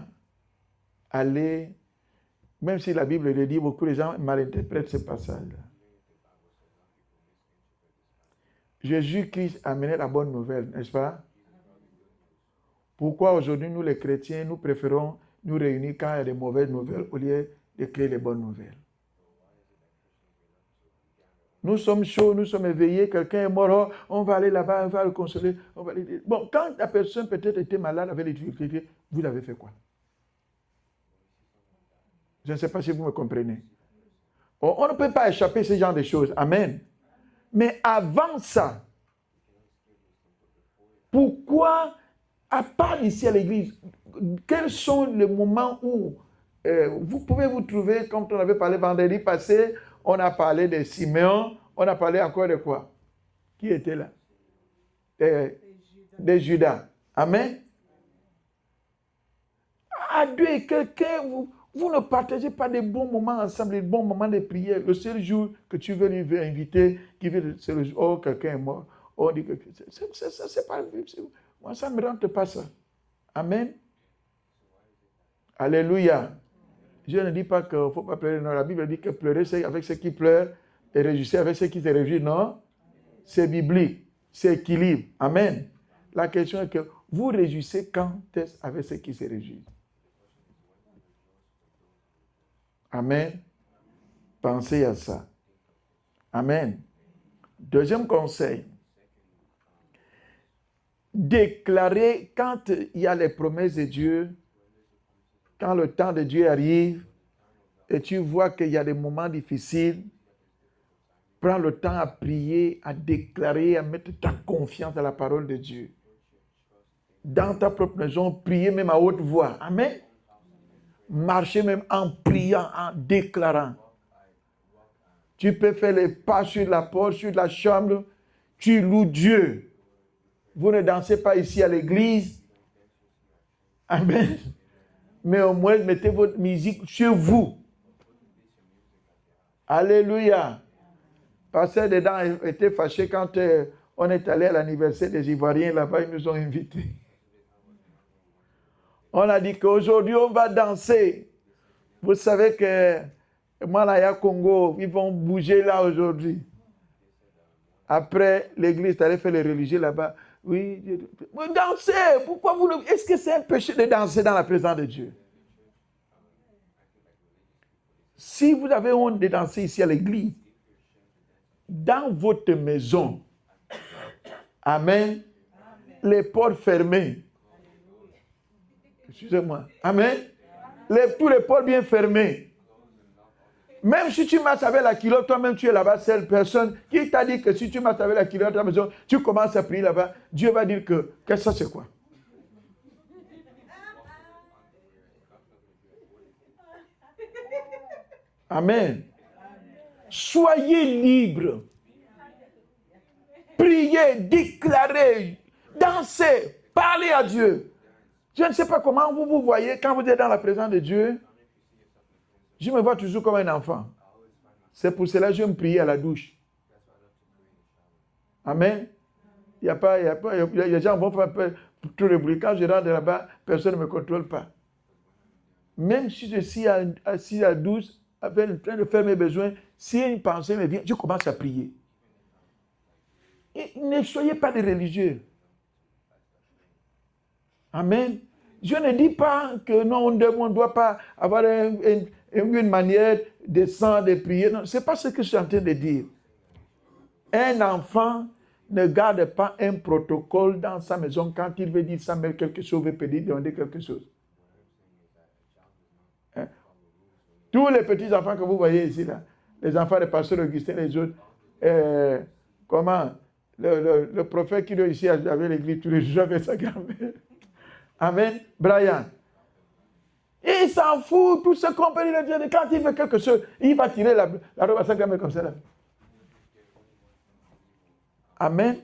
aller, même si la Bible le dit, beaucoup de gens malinterprètent ce passage-là. Jésus-Christ amenait la bonne nouvelle, n'est-ce pas? Pourquoi aujourd'hui, nous les chrétiens, nous préférons nous réunir quand il y a des mauvaises nouvelles au lieu de créer les bonnes nouvelles? Nous sommes chauds, nous sommes éveillés, quelqu'un est mort, on va aller là-bas, on va le consoler. Bon, quand la personne peut-être était malade avec les difficultés, vous avez fait quoi? Je ne sais pas si vous me comprenez. On ne peut pas échapper à ce genre de choses. Amen. Mais avant ça, pourquoi, à part ici à l'église, quels sont les moments où vous pouvez vous trouver, comme on avait parlé vendredi passé, on a parlé de Simeon, on a parlé encore de quoi? Qui était là? De Judas. Amen. À deux et quelqu'un, vous ne partagez pas des bons moments ensemble, des bons moments de prière. Le seul jour que tu veux lui inviter, c'est le jour, oh, quelqu'un est mort. Oh, dit que c'est pas... Moi, ça ne me rentre pas ça. Amen. Alléluia. Je ne dis pas qu'il ne faut pas pleurer. Non, la Bible dit que pleurer, c'est avec ceux qui pleurent et réjouir avec ceux qui se réjouissent. Non, c'est biblique. C'est équilibre. Amen. La question est que vous réjouissez quand est-ce avec ceux qui se réjouissent? Amen. Pensez à ça. Amen. Deuxième conseil. Déclarer quand il y a les promesses de Dieu, quand le temps de Dieu arrive, et tu vois qu'il y a des moments difficiles, prends le temps à prier, à déclarer, à mettre ta confiance dans la parole de Dieu. Dans ta propre maison, priez même à haute voix. Amen. Marchez même en priant, en déclarant. Tu peux faire les pas sur la porte, sur la chambre. Tu loues Dieu. Vous ne dansez pas ici à l'église. Amen. Mais au moins, mettez votre musique chez vous. Alléluia. Pasteur dedans était fâché quand on est allé à l'anniversaire des Ivoiriens. Là-bas, ils nous ont invités. On a dit qu'aujourd'hui, on va danser. Vous savez que Malaya Congo, ils vont bouger là aujourd'hui. Après, l'église est allée faire les religieux là-bas. Oui, dansez. Pourquoi vous ne... Est-ce que c'est un péché de danser dans la présence de Dieu? Si vous avez honte de danser ici à l'église, dans votre maison, amen, les portes fermées. Excusez-moi. Amen. Tous les portes bien fermées. Même si tu marches avec la culotte, toi-même tu es là-bas, seule personne qui t'a dit que si tu marches avec la culotte à la maison, tu commences à prier là-bas, Dieu va dire que ça c'est quoi? Amen. Soyez libres. Priez, déclarez, dansez, parlez à Dieu. Je ne sais pas comment vous vous voyez quand vous êtes dans la présence de Dieu. Je me vois toujours comme un enfant. C'est pour cela que je me prie à la douche. Amen. Il y a les gens vont faire tout le bruit. Quand je rentre là-bas, personne ne me contrôle pas. Même si je suis assis à la douche, en train de faire mes besoins, si une pensée me vient, je commence à prier. Et ne soyez pas des religieux. Amen. Je ne dis pas que non, on ne doit pas avoir une manière décente de prier. Non, ce n'est pas ce que je suis en train de dire. Un enfant ne garde pas un protocole dans sa maison quand il veut dire ça, mais quelque chose, veut pedir, demander quelque chose. Hein? Tous les petits enfants que vous voyez ici, là, les enfants de Pasteur Augustin, les autres, comment le prophète qui est ici avec l'église tous les jours avec sa grand-mère. Amen. Brian. Il s'en fout, tout ce qu'on peut dire. Quand il fait quelque chose, il va tirer la robe à sa grand-mère comme ça. Là. Amen.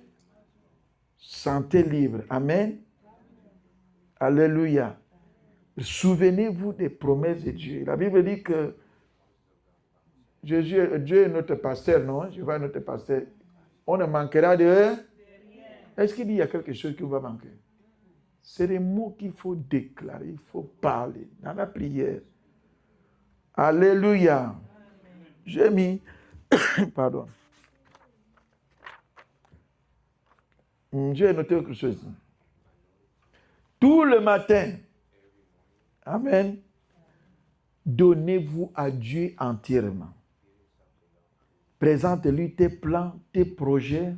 Sentez libre. Amen. Alléluia. Souvenez-vous des promesses de Dieu. La Bible dit que Dieu est notre pasteur, non? Je vois notre pasteur. On ne manquera de rien. Est-ce qu'il dit qu'il y a quelque chose qui va manquer? C'est des mots qu'il faut déclarer, il faut parler dans la prière. Alléluia. J'ai mis, pardon. J'ai noté quelque chose. Tout le matin, amen, donnez-vous à Dieu entièrement. Présente-lui tes plans, tes projets.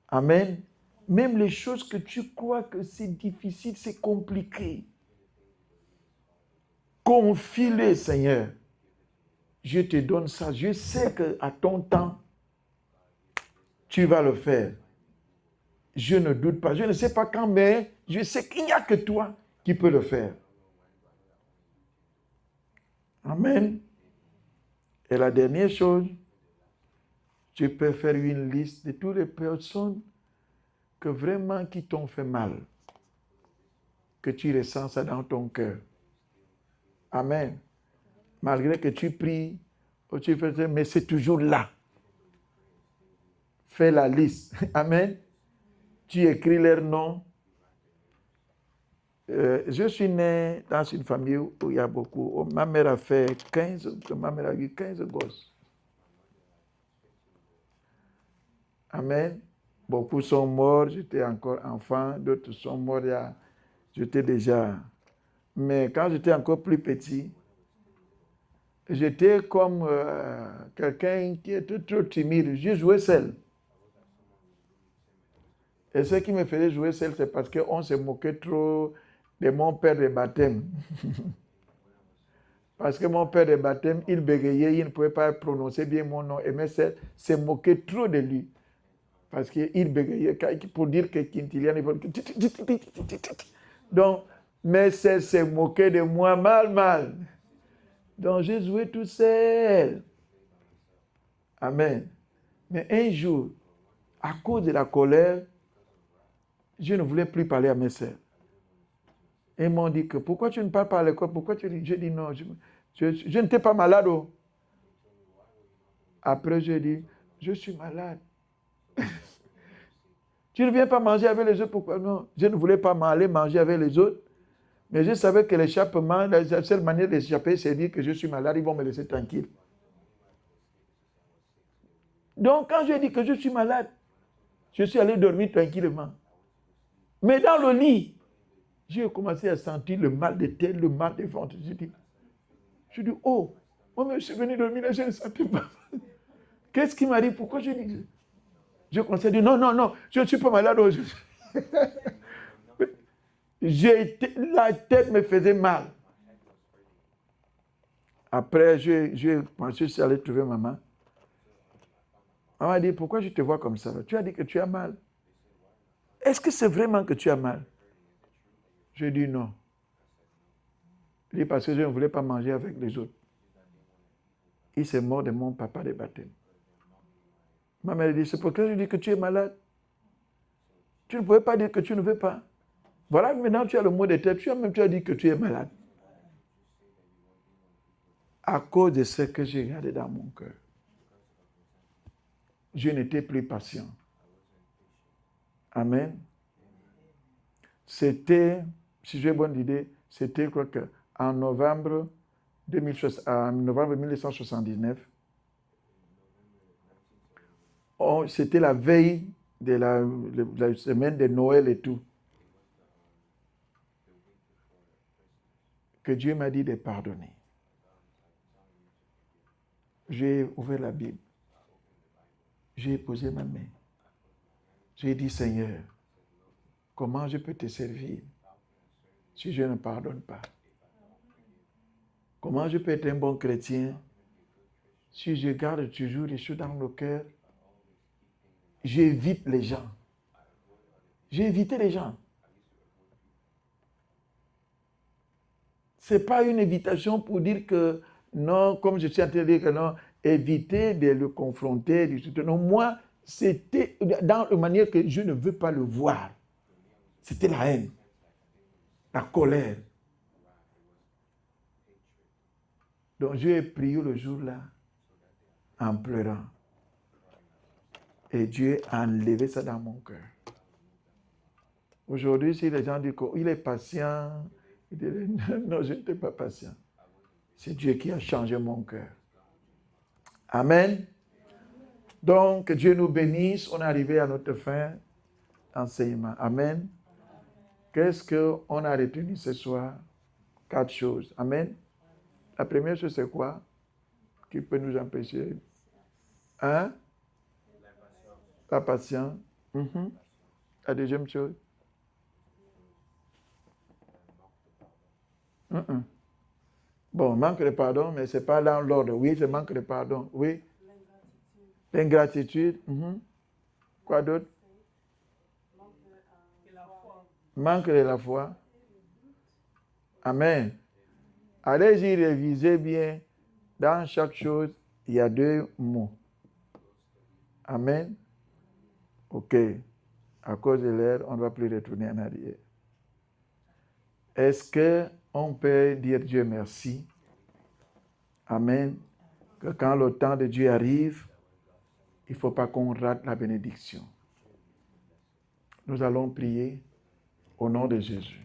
Amen. Même les choses que tu crois que c'est difficile, c'est compliqué. Confie-le, Seigneur. Je te donne ça. Je sais qu'à ton temps, tu vas le faire. Je ne doute pas. Je ne sais pas quand, mais je sais qu'il n'y a que toi qui peux le faire. Amen. Et la dernière chose, tu peux faire une liste de toutes les personnes que vraiment qui t'ont fait mal. Que tu ressens ça dans ton cœur. Amen. Malgré que tu pries, tu fais, mais c'est toujours là. Fais la liste. Amen. Tu écris leurs noms. Je suis né dans une famille où il y a beaucoup. Ma mère a fait 15 gosses. Amen. Beaucoup sont morts, j'étais encore enfant. D'autres sont morts, j'étais déjà... Mais quand j'étais encore plus petit, J'étais comme quelqu'un qui était trop timide. Je jouais seul. Et ce qui me faisait jouer seul, c'est parce qu'on se moquait trop de mon père de baptême. Parce que mon père de baptême, il bégayait, il ne pouvait pas prononcer bien mon nom. Et mes sœurs se moquaient trop de lui. Parce qu'il bégayait pour dire que Quintilian. Donc, mes sœurs se moquaient de moi mal. Donc, j'ai joué tout seul. Amen. Mais un jour, à cause de la colère, je ne voulais plus parler à mes sœurs. Ils m'ont dit que pourquoi tu ne parles pas à l'école? Pourquoi tu dis? J'ai dit non, je n'étais pas malade. Oh. Après, j'ai dit, je suis malade. Tu ne viens pas manger avec les autres, pourquoi? Non, je ne voulais pas aller manger avec les autres. Mais je savais que l'échappement, la seule manière d'échapper, c'est dire que je suis malade, ils vont me laisser tranquille. Donc, quand j'ai dit que je suis malade, je suis allé dormir tranquillement. Mais dans le lit, j'ai commencé à sentir le mal de tête, le mal de ventre. Je dis, oh, moi, je suis venu dormir là, je ne sentais pas. Qu'est-ce qui m'arrive? Pourquoi je dis? Je commençais à dire, non, je ne suis pas malade. La tête me faisait mal. Après, je suis allé trouver maman. Maman m'a dit, pourquoi je te vois comme ça? Tu as dit que tu as mal. Est-ce que c'est vraiment que tu as mal? Je dis non. Il dit parce que je ne voulais pas manger avec les autres. Il s'est mort de mon papa de baptême. Ma mère dit, c'est pourquoi je dis que tu es malade. Tu ne pouvais pas dire que tu ne veux pas. Voilà, maintenant tu as le mot de tête. Tu as dit que tu es malade. À cause de ce que j'ai gardé dans mon cœur, je n'étais plus patient. Amen. C'était, si j'ai bonne idée, c'était quoi que en novembre 1979, c'était la veille de la semaine de Noël et tout, que Dieu m'a dit de pardonner. J'ai ouvert la Bible. J'ai posé ma main. J'ai dit, Seigneur, comment je peux te servir si je ne pardonne pas? Comment je peux être un bon chrétien si je garde toujours les choses dans le cœur? J'évite les gens. J'ai évité les gens. Ce n'est pas une invitation pour dire que non, comme je suis en train de dire que non, éviter de le confronter. Non, moi, c'était dans une manière que je ne veux pas le voir. C'était la haine, la colère. Donc j'ai prié le jour-là en pleurant. Et Dieu a enlevé ça dans mon cœur. Aujourd'hui, si les gens disent qu'il est patient, il dit, non, je n'étais pas patient. C'est Dieu qui a changé mon cœur. Amen. Donc, que Dieu nous bénisse. On est arrivé à notre fin d'enseignement. Amen. Qu'est-ce qu'on a retenu ce soir? 4 choses. Amen. La première chose, c'est quoi? Qui peut nous empêcher? Hein? La patience. La deuxième chose? Bon, manque de pardon, mais ce n'est pas dans l'ordre. Oui, c'est manque de pardon. Oui. L'ingratitude. Quoi d'autre? Manque de la foi. Amen. Allez-y réviser bien. Dans chaque chose, il y a 2 mots. Amen. OK. À cause de l'air, on ne va plus retourner en arrière. Est-ce qu'on peut dire Dieu merci? Amen. Que quand le temps de Dieu arrive, il ne faut pas qu'on rate la bénédiction. Nous allons prier au nom de Jésus.